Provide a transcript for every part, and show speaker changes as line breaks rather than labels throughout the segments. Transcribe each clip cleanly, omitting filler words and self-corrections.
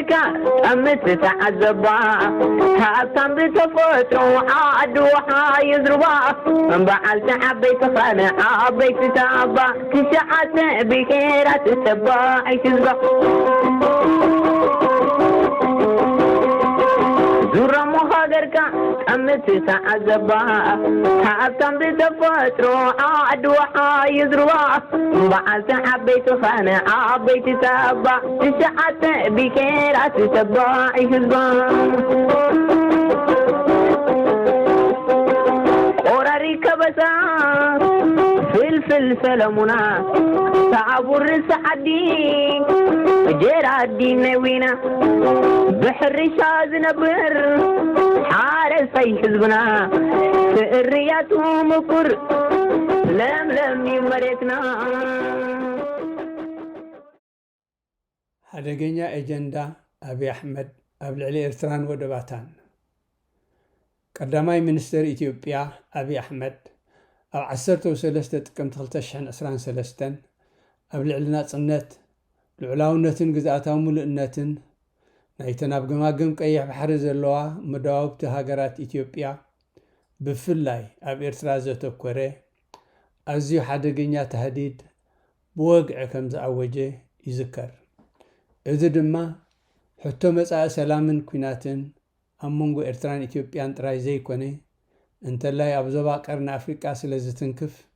هاجركا أمت تعذبا هاتم بتفوتو عادوها يزربا بعلت عبيت خانة عبيت تابا كشعت بكيرات تبا عيشزبا زورا مهاجركا أمت تعذبا هاتم بتفوتو عادوها يزربا بعلت عبيت خانة عبيت تابا كشعت بكيرات تبا عيشزبا كبسا فلفل سلمنا تعبر سعدي جرى الدين نوينا بحر شاز نبر حارس في حزبنا سريات ومكر لم يمرتنا
حدقينيا اجندا أبي أحمد أبلعلي إرتران ودباتان قداماي منستر إثيوبيا أبي أحمد أو 13 تقمت 2023 أبلعلنا صنت العلاونتن جزءاتها ملؤنتن نايتنا بجماجم قيح بحر زلوا مداوبت هاجرات إثيوبيا بفلاي أب إرترا زتوكوري أزيو حدقينيا تهديد بوقع كم زعوجه يذكر إذا دما حتى مساء سلامن كويناتن أمونغو إرتران إثيوبيان تراي زي كوني انت لاي أبزوبا قرن أفريقيا سلازتنكف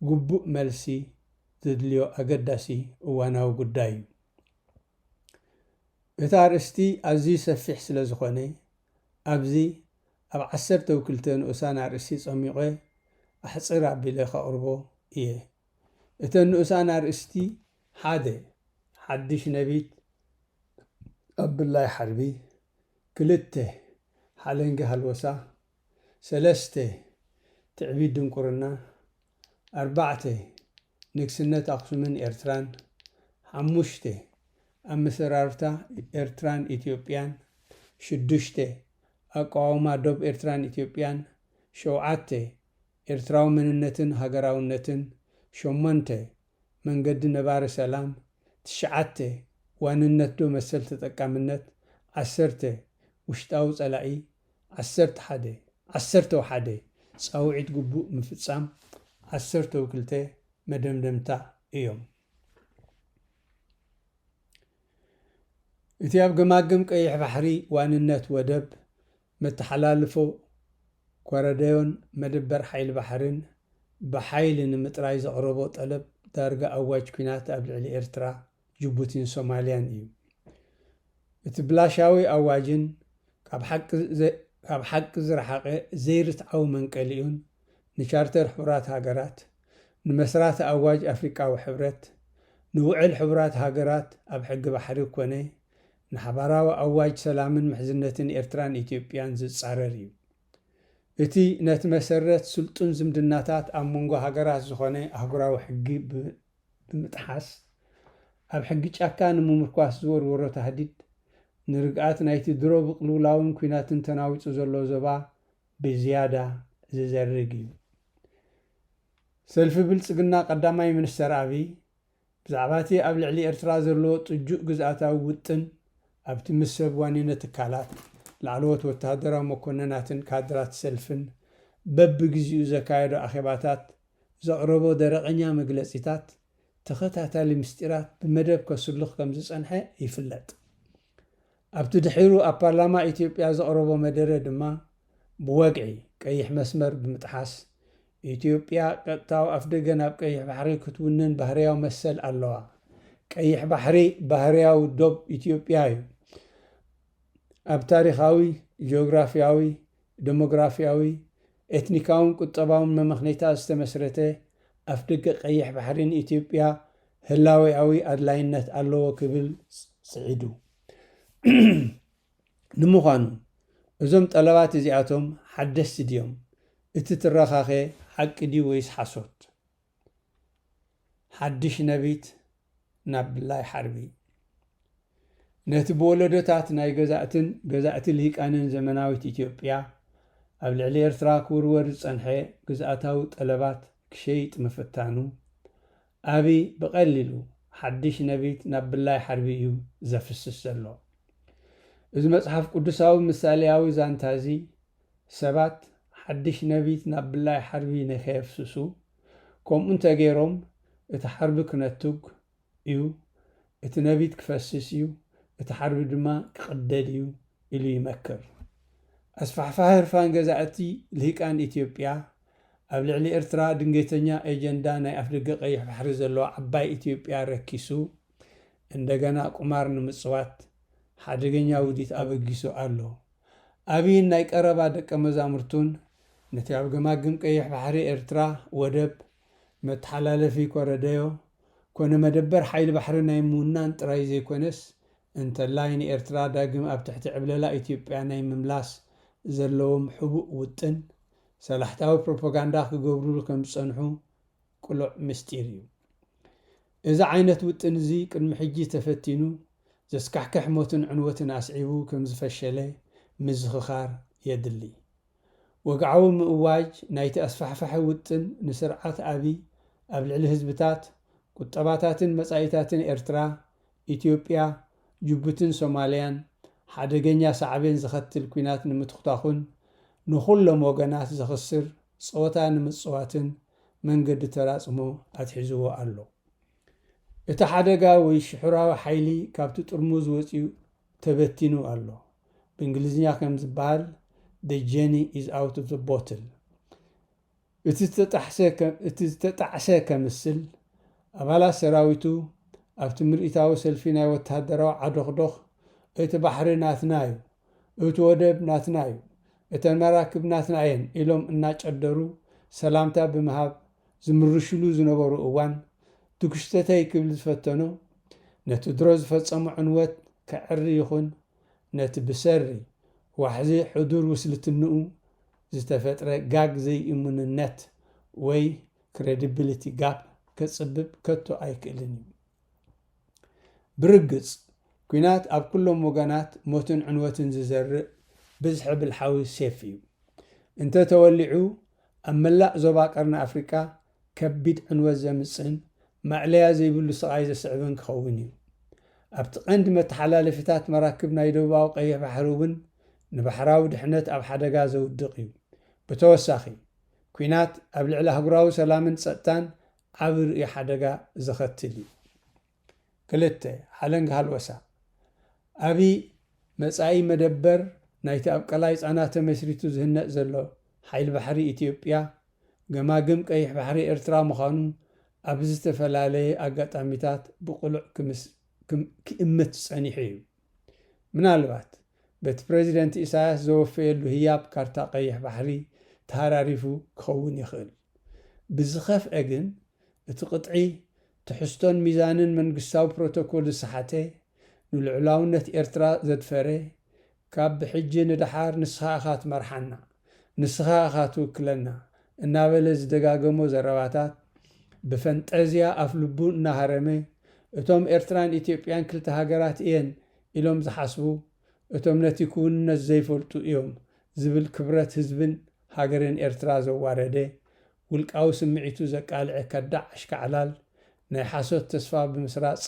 قبوء ملسي تدليو أقداسي واناو قداي إتار استي أزي سفح سلازخوني أبزي أب 10 توكلتن أسانا رئيسي صميقي أحصر عبيليخ أربو إيه إتن أسانا رئيستي حدش نبيت أب الله حربي كلته حالنجه هالوسا 3 تعبيد دنقرنا 4 نكسنة أقسمن إرتران 5 أمسرارتا إرتران إثيوبيان 6 أقاوما دوب إرتران إثيوبيان 7 إرتراو مننتن هاجراونتن 8 منقد نبار سلام 9 واننت دو مسل تتقامنت 10 وشتاو صلاعي 11 صاوعيت قبوء مفصام 10 وكلته مدمدمتا ايوم اتياب جماجم قيح بحري واننت ودب متحلالفو كورديون مدبر حيل بحرين بحيل مطراي زقربو طلب دارغا اواج كينات ابلعلي إرترا جيبوتين صوماليان ايو اتبلاشاوي اواجن كاب حق زرحاقه زيرت او منقليون نشارتر حبرات هاجرات نمسرات اواج افريقيا وحبرت نوعل حبرات هاجرات اب حق بحري كوني نحبراو اواج سلامن محزنتن إرتران إثيوبيان زصارري اتي نت مسرت سلطن زمدناتات امونغو هاجرات زخونه اهغراو حقي بمتحاس اب حق ጫካን ممركواس زور ورو تهديد نرقات نايتي دروب قلولاون كويناتن تناويص زلو زبا بزياده ززرغي سلف بلصقنا قداماي منستر ابي بزعباتي ابلعلي إرترا زلو طجو غزاتاو وطن ابت مسب وانينه تكالات لعلوت وتهدرا مكونناتن كادرات سلفن بب غزيو زكايدو اخباتات زقربو درقنيا مغلصيتات تخاتاتالي مستيرات بمدب كسلخ كم زصنحه يفلط ابت دحيرو ابارلاما إثيوبيا زقربو مدره دما بوقعي قيح مسمر بمتحاس إثيوبيا قطاو افدغن اب قيح بحري كتونن بحرياو مسل الله قيح بحري بحرياو دوب إثيوبيا اب تاريخاوي جغرافياوي ديموغرافياوي اتنيكاون قطباون ممخنيتا استمسرته أفدق قيح بحرين إثيوبيا هلاوي أوي أدلاينت ألو كبل سعيدو نموخانو ازم طلبات زياتهم حدث ديوم اتترخاخي حق دي ويس حسوت حدش نبيت ناب الله حربي نتبولدتات ناي غزاتن ليقانن زمناويت إثيوبيا أبلعلي إرترا كورور صنحي غزاتاو طلبات كشيت مفتانو أبي بقللو حدش نبيت ناب الله حربيو زفسس زلو እዚ መጽሓፍ ቅዱሳዊ ምሳሌያዊ ዛንታዚ ሰባት ሓድሽ ነቢት ናብ ብላይ ሓርቢ ንኸየፍስሱ ከምኡ እንተገይሮም እቲ ሓርቢ ክነትግ እዩ፣ እቲ ነቢት ክፈስስ እዩ፣ እቲ ሓርቢ ድማ ክቕደድ እዩ ኢሉ ይመክር። ኣስፋሕፋሕ ዕርፋን ገዛእቲ ልሂቃን ኢትዮጵያ ኣብ ልዕሊ ኤርትራ ድንገተኛ ኤጀንዳ ናይ ኣፍደገ ቀይሕ ባሕሪ ዘለዎ ዓባይ ኢትዮጵያ ረኪሱ እንደገና ቁማር ንምጽዋት ሓደገኛ ውዲት ኣበጊሱ ኣሎ። ኣብይን ናይ ቀረባ ደቀ መዛሙርቱን ነቲ ኣብ ገማግም ቀይሕ ባሕሪ ኤርትራ ወደብ መተሓላለፊ ኮረደዮ ኮነ መደበር ሓይሊ ባሕሪ ናይ ምውናን ጥራይ ዘይኮነስ እንተላይ ንኤርትራ ዳግም ኣብ ትሕቲ ዕብለላ ኢትዮጵያ ናይ ምምላስ ዘለዎም ሕቡእ ውጥን ሰላሕታዊ ፕሮፓጋንዳ ክገብሩሉ ከም ዝጸንሑ ቁሉዕ ምስጢር እዩ። እዚ ዓይነት ውጥን እዚ ቅድሚ ሕጂ ተፈቲኑ ዘስካሕክሕ ሞትን ዕንወትን ኣስዒቡ ከም ዝፈሸለ ምዝኽኻር የድሊ። ወግዓዊ ምእዋጅ ናይቲ ኣስፋሕፋሒ ውጥን ንስርዓት ኣብይ ኣብ ልዕሊ ህዝብታት ቁጠባታትን መጻኢታትን ኤርትራ፣ ኢትዮጵያ፣ ጅቡትን ሶማልያን ሓደገኛ ሳዕቤን ዝኸትል ኩናት ንምትኽታኹን ንኹሎም ወገናት ዘኽስር ጸወታ ንምጽዋትን መንገዲ ተራጽሞ ኣትሒዝዎ ኣሎ። እቲ ሓደጋ ወይ ሽሑራዊ ሓይሊ ካብቲ ጥርሙዝ ወፂኡ ተበቲኑ ኣሎ። ብእንግሊዝኛ ከም ዝበሃል the genie is out of the bottle። እቲ ዝተጣዕሰ ከምስል ኣባላት ሰራዊቱ ኣብቲ ምርኢታዊ ሰልፊ ናይ ወተሃደራዊ ዓዶኽዶኽ እቲ ባሕሪ ናትና እዩ፣ እቲ ወደብ ናትና እዩ፣ እተን መራክብ ናትና እየን ኢሎም እናጨደሩ ሰላምታ ብምሃብ ዝምርሽሉ ዝነበሩ እዋን ትኩሽተተይ ክብል ዝፈተኖ ነቲ ድሮ ዝፈጸሙ ዕንወት ከዕሪ ይኹን ነቲ ብሰሪ ዋሕዚ ሕዱር ውስልትንኡ ዝተፈጥረ ጋግ ዘይእሙንነት ወይ ክሬዲቢሊቲ ጋፕ ከጽብብ ከቶ ኣይክእልን እዩ። ብርግጽ ኩናት ኣብ ኩሎም ወገናት ሞትን ዕንወትን ዝዘርእ ብዝሒ ብልሓዊ ሴፍ እዩ። እንተተወሊዑ ኣብ መላእ ዞባ ቀርኒ ኣፍሪቃ ከቢድ ዕንወት ዘምጽን ማዕለያ ዘይብሉ ስቓይ ዘስዕብን ክኸውን እዩ። ኣብቲ ቀንዲ መተሓላለፊታት መራክብ ናይ ደቡባዊ ቀይሕ ባሕሪ እውን ንባሕራዊ ድሕነት ኣብ ሓደጋ ዘውድቕ እዩ። ብተወሳኺ ኩናት ኣብ ልዕሊ ኣህጉራዊ ሰላምን ጸጥታን ዓብ ርእይ ሓደጋ ዘኸትል እዩ። 2 ሓለንጋ ሃልወሳ ኣብይ መጻኢ መደበር ናይቲ ኣብ ቀላይ ጻናተ መስሪቱ ዝህነጥ ዘሎ ሓይሊ ባሕሪ ኢትዮጵያ ገማግም ቀይሕ ባሕሪ ኤርትራ ምዃኑ ኣብ ዝተፈላለየ ኣጋጣሚታት ብቁሉዕ ክእምት ጸኒሑ እዩ። ምናልባት በቲ ፕሬዚደንት ኢሳያስ ዘወፈየሉ ህያብ ካርታ ቀይሕ ባሕሪ ተሃራሪፉ ክኸውን ይኽእል። ብዝኸፍአ ግን እቲ ቅጥዒ ትሕዝቶን ሚዛንን መንግስታዊ ፕሮቶኮል ዝሰሓተ ንልዕላውነት ኤርትራ ዘድፈረ ካብ ብሕጂ ንድሓር ንስኻ ኢኻ ትመርሓና፣ ንስኻ ኢኻ ትውክለና እናበለ ዝደጋገሞ ዘረባታት ብፈንጠዝያ ኣፍ ልቡ እናሃረመ እቶም ኤርትራን ኢትዮጵያን ክልተ ሃገራት እየን ኢሎም ዝሓስቡ እቶም ነቲ ክውንነት ዘይፈልጡ እዮም ዝብል ክብረት ህዝብን ሃገርን ኤርትራ ዘዋረደ ውልቃዊ ስምዒቱ ዘቃልዐ ከዳዕ ኣሽካዕላል ናይ ሓሶት ተስፋ ብምስራጽ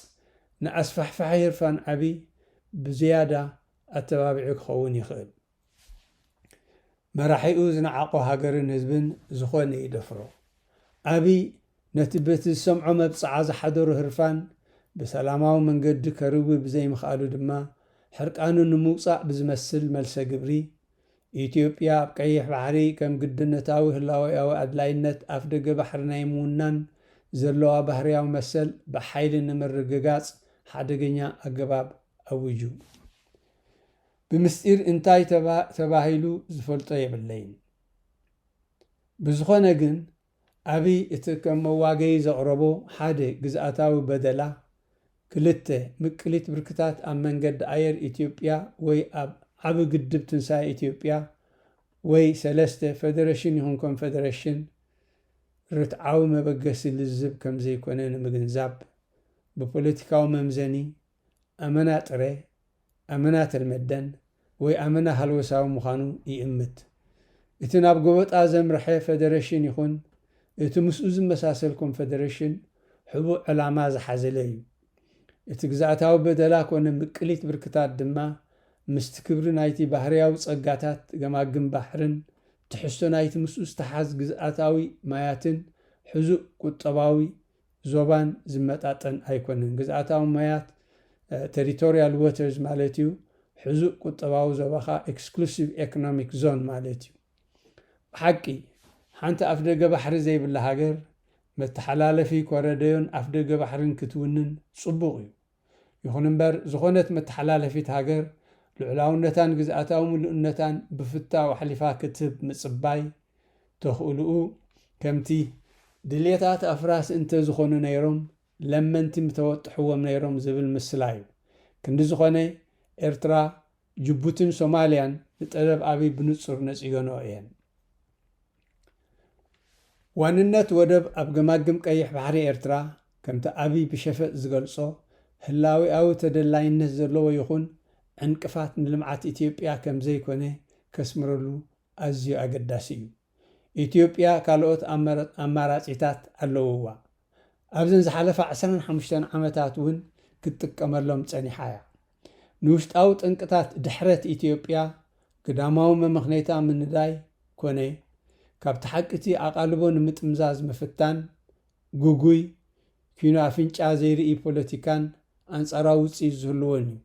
ንኣስፋሕፋሒ ዕርፋን ዓብይ ብዝያዳ ኣተባቢዑ ክኸውን ይኽእል። መራሒኡ ዝነዓቆ ሃገርን ህዝብን ዝኾነ ይደፍሮ። ኣብይ ነቲ በቲ ዝሰምዖ መብፅዓ ዝሓደሩ ህርፋን ብሰላማዊ መንገዲ ከርዊ ብዘይምኽኣሉ ድማ ሕርቃኑ ንምውፃእ ብዝመስል መልሰ ግብሪ ኢትዮጵያ ኣብ ቀይሕ ባሕሪ ከም ግድነታዊ ህላዊያዊ ኣድላይነት ኣፍ ደገ ባሕሪ ናይ ምውናን ዘለዋ ባህርያዊ መሰል ብሓይሊ ንምርግጋጽ ሓደገኛ ኣገባብ ኣውጁ። ብምስጢር እንታይ ተባሂሉ ዝፈልጦ የብለይን። ብዝኾነ ግን ኣብይ እቲ ከም መዋገይ ዘቕረቦ ሓደ ግዝኣታዊ በደላ፣ 2 ምቅሊት ብርክታት ኣብ መንገዲ ኣየር ኢትዮጵያ ወይ ኣብ ዓብ ግድብ ትንሳኤ ኢትዮጵያ ወይ 3 ፌደሬሽን ይኹን ኮንፌደሬሽን ርትዓዊ መበገሲ ልዝብ ከም ዘይኮነ ንምግንዛብ ብፖለቲካዊ መምዘኒ ኣመና ጥረ፣ ኣመና ተልመደን ወይ ኣመና ሃልወሳዊ ምዃኑ ይእምት። እቲ ናብ ጎበጣ ዘምርሐ ፌደሬሽን ይኹን እቲ ምስኡ ዝመሳሰል ኮንፌደሬሽን ሕቡዕ ዕላማ ዝሓዘለ እዩ። እቲ ግዝኣታዊ በደላ ኮነ ምቅሊት ብርክታት ድማ ምስቲ ክብሪ ናይቲ ባህርያዊ ጸጋታት ገማግም ባሕርን ትሕዝቶ ናይቲ ምስኡ ዝተሓዝ ግዝኣታዊ ማያትን ሕዙእ ቁጠባዊ ዞባን ዝመጣጠን ኣይኮነን። ግዝኣታዊ ማያት ቴሪቶሪያል ዋተርስ ማለት እዩ። ሕዙእ ቁጠባዊ ዞባኻ ኤክስክሉሲቭ ኢኮኖሚክ ዞን ማለት እዩ። ብሓቂ ሓንቲ ኣፍ ደገ ባሕሪ ዘይብላ ሃገር መተሓላለፊ ኮረደዮን ኣፍ ደገ ባሕርን ክትውንን ጽቡቕ እዩ። ይኹን እምበር ዝኾነት መተሓላለፊት ሃገር ልዕላውነታን ግዝኣታዊ ምሉእነታን ብፍታው ሓሊፋ ክትህብ ምጽባይ ተኽእልኡ ከምቲ ድልየታት ኣፍራስ እንተ ዝኾኑ ነይሮም ለመንቲ ምተወጥሕዎም ነይሮም ዝብል ምስላ እዩ። ክንዲ ዝኾነ ኤርትራ፣ ጅቡትን ሶማልያን ንጠለብ ኣብይ ብንጹር ነጺገኖ እየን። ዋንነት ወደብ ኣብ ገማግም ቀይሕ ባሕሪ ኤርትራ ከምቲ ኣብይ ብሸፈጥ ዝገልጾ ህላዊኣዊ ተደላይነት ዘለዎ ይኹን ዕንቅፋት ንልምዓት ኢትዮጵያ ከም ዘይኮነ ከስምረሉ ኣዝዩ ኣገዳሲ እዩ። ኢትዮጵያ ካልኦት ኣማራጺታት ኣለውዋ። ኣብዘን ዝሓለፈ 15 ዓመታት እውን ክትጥቀመሎም ጸኒሓ እያ። ንውሽጣዊ ጠንቅታት ድሕረት ኢትዮጵያ ግዳማዊ መምኽኔታ ምንዳይ ኮነ ካብቲ ሓቂቲ ኣቓልቦ ንምጥምዛዝ ምፍታን ጉጉይ ኪኑ ኣፍንጫ ዘይርኢ ፖለቲካን ኣንጻራዊ ውፅኢት ዝህልዎን እዩ።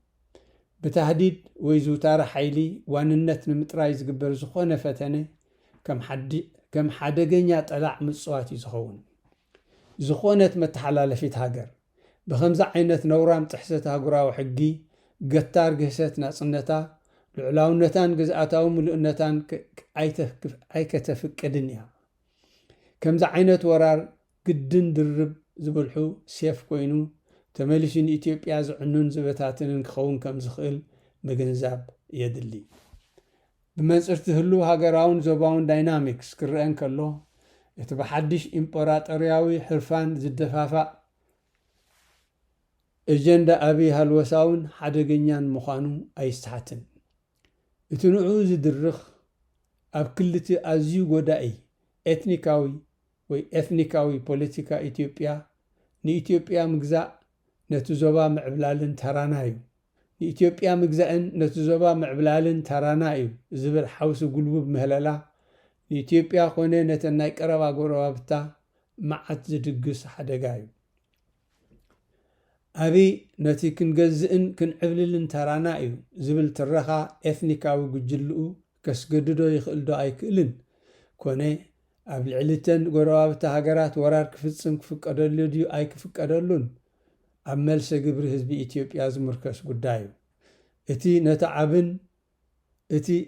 ብታህዲድ ወይ ዝውታረ ሓይሊ ዋንነት ንምጥራይ ዝግበር ዝኾነ ፈተነ ከም ሓደገኛ ጠላዕ ምጽዋት እዩ ዝኸውን። ዝኾነት መተሓላለፊት ሃገር ብኸምዚ ዓይነት ነውራም ጥሕሰት ሃገራዊ ሕጊ ገታር ግህሰት ናጽነታ ልዕላውነታን ግዝኣታዊ ምሉእነታን ኣይከተፍቅድን እያ። ከምዚ ዓይነት ወራር ግድን ድርብ ዝበልሑ ሴፍ ኮይኑ ተመሊሱ ንኢትዮጵያ ዝዕኑን ዝበታትንን ክኸውን ከም ዝኽእል ምግንዛብ የድሊ። ብመንጽርቲ ህሉ ሃገራውን ዞባውን ዳይናሚክስ ክርአን ከሎ እቲ ብሓድሽ ኢምፐራጦርያዊ ሕርፋን ዝደፋፋእ ኤጀንዳ ኣብይ ሃልወሳውን ሓደገኛን ምዃኑ ኣይስተሓትን። እቲ ንዑ ዝድርኽ ኣብ ክልቲ ኣዝዩ ጎዳኢ ኤትኒካዊ ፖለቲካ ኢትዮጵያ ንኢትዮጵያ ምግዛእ ነቲ ዞባ ምዕብላልን ተራና እዩ ንኢትዮጵያ ምግዛእን ነቲ ዞባ ምዕብላልን ተራና እዩ ዝብል ሓውሲ ጉልቡብ ምህለላ ንኢትዮጵያ ኮነ ነተን ናይ ቀረባ ጎረባብታ መዓት ዝድግስ ሓደጋ እዩ። ኣብይ ነቲ ክንገዝእን ክንዕብልልን ተራና እዩ ዝብል ትረኻ ኤትኒካዊ ጉጅልኡ ከስገድዶ ይኽእል ዶ ኣይክእልን ኮነ ኣብ ልዕሊተን ጎረባብታ ሃገራት ወራር ክፍጽም ክፍቀደሉ ድዩ ኣይክፍቀደሉን ኣብ መልሰ ግብሪ ህዝቢ ኢትዮጵያ ዝምርከስ ጉዳይ እዩ። እቲ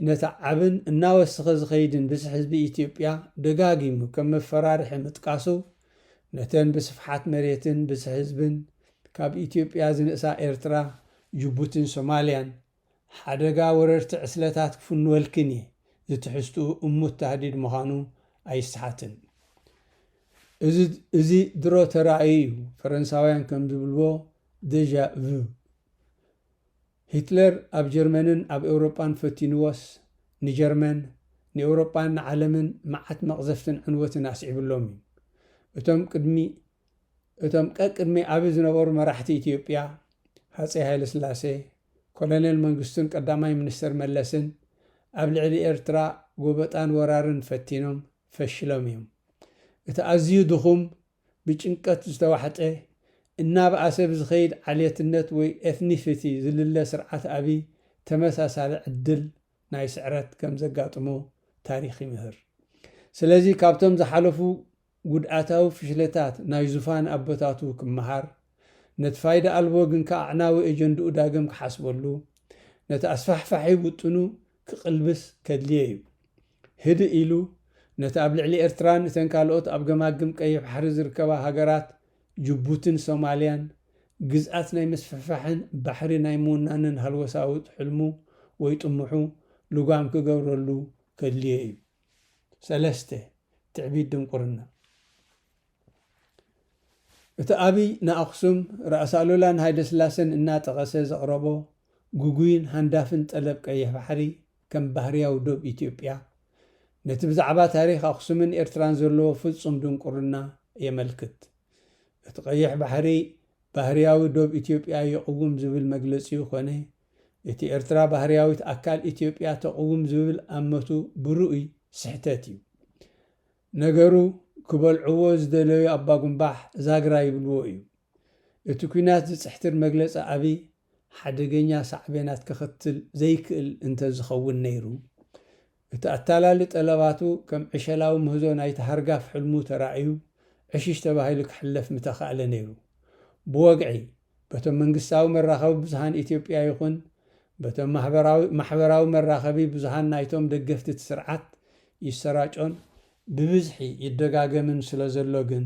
ነቲ ዓብን እናወስኸ ዝኸይድን ብዝሕ ህዝቢ ኢትዮጵያ ደጋጊሙ ከም መፈራርሒ ምጥቃሱ ነተን ብስፍሓት መሬትን ብዝሕ ህዝብን ካብ ኢትዮጵያ ዝንእሳ ኤርትራ፣ ጅቡትን ሶማልያን ሓደጋ ወረርቲ ዕስለታት ክፍንወልክን እየ ዝትሕዝትኡ እሙት ተህዲድ ምዃኑ ኣይሰሓትን። እዚ ድሮ ተራእዩ እዩ። ፈረንሳውያን ከም ዝብልዎ ደጃ vu። ሂትለር ኣብ ጀርመንን ኣብ ኤውሮጳን ፈቲንዎስ ንጀርመን ንኤውሮጳን ንዓለምን መዓት መቕዘፍትን ዕንወትን ኣስዒብሎም እዩ። እቶም ቀቅድሚ ኣብይ ዝነበሩ መራሕቲ ኢትዮጵያ ሃፀይ ሃይለስላሴ፣ ኮሎኔል መንግስቱን ቀዳማይ ሚኒስተር መለስን ኣብ ልዕሊ ኤርትራ ጎበጣን ወራርን ፈቲኖም ፈሽሎም እዮም። እቲ ኣዝዩ ድኹም ብጭንቀት ዝተዋሕጠ እናብኣሰ ብዝኸይድ ዓልየትነት ወይ ኤትኒሲቲ ዝልለ ስርዓት ኣብይ ተመሳሳሊ ዕድል ናይ ስዕረት ከም ዘጋጥሞ ታሪክ ይምህር። ስለዚ ካብቶም ዝሓለፉ ጉድኣታዊ ፍሽለታት ናይ ዙፋን ኣቦታቱ ክመሃር ነቲ ፋይዳ ኣልቦ ግን ከኣዕናዊ ኤጀንድኡ ዳግም ክሓስበሉ ነቲ ኣስፋሕፋሒ ውጥኑ ክቕልብስ ከድልየ እዩ። ህድ ኢሉ ነቲ ኣብ ልዕሊ ኤርትራን እተን ካልኦት ኣብ ገማግም ቀይሕ ባሕሪ ዝርከባ ሃገራት ጅቡትን ሶማልያን ግዝኣት ናይ መስፍሕፋሕን ባሕሪ ናይ ምውናንን ሃልወሳዊ ሕልሙ ወይ ጥሙሑ ልጓም ክገብረሉ ከድልየ እዩ። 3 ትዕቢት ድንቁርና። እቲ ኣብይ ንኣኽሱም ራእሲ ኣሉላን ሃይለስላሴን እናጠቐሰ ዘቕረቦ ጉጉይን ሃንዳፍን ጠለብ ቀይሕ ባሕሪ ከም ባህርያዊ ዶብ ኢትዮጵያ ነቲ ብዛዕባ ታሪክ ኣኽሱምን ኤርትራን ዘለዎ ፍጹም ድንቁርና የመልክት። እቲ ቀይሕ ባሕሪ ባህርያዊ ዶብ ኢትዮጵያ ይቕውም ዝብል መግለፂኡ ኮነ እቲ ኤርትራ ባህርያዊት ኣካል ኢትዮጵያ ተقውም ዝብል ኣመቱ ብሩኡይ ስሕተት እዩ። ነገሩ ክበልዕዎ ዝደለዩ ኣባ ጉንባሕ ዛግራ ይብልዎ እዩ። እቲ ኩናት ዝፅሕትር መግለፂ ኣብይ ሓደገኛ ሳዕቤናት ክኽትል ዘይክእል እንተዝኸውን ነይሩ እቲ ኣታላሊ ጠለባቱ ከም ዕሸላዊ ምህዞ ናይቲ ሃርጋፍ ሕልሙ ተራእዩ ዕሽሽ ተባሂሉ ክሕለፍ ምተኻእለ ነይሩ። ብወግዒ በቶም መንግስታዊ መራኸቢ ብዙሃን ኢትዮጵያ ይኹን በቶም ማሕበራዊ መራኸቢ ብዙሃን ናይቶም ደገፍቲ ስርዓት ይሰራጮን ብብዝሒ ይደጋገምን ስለ ዘሎ ግን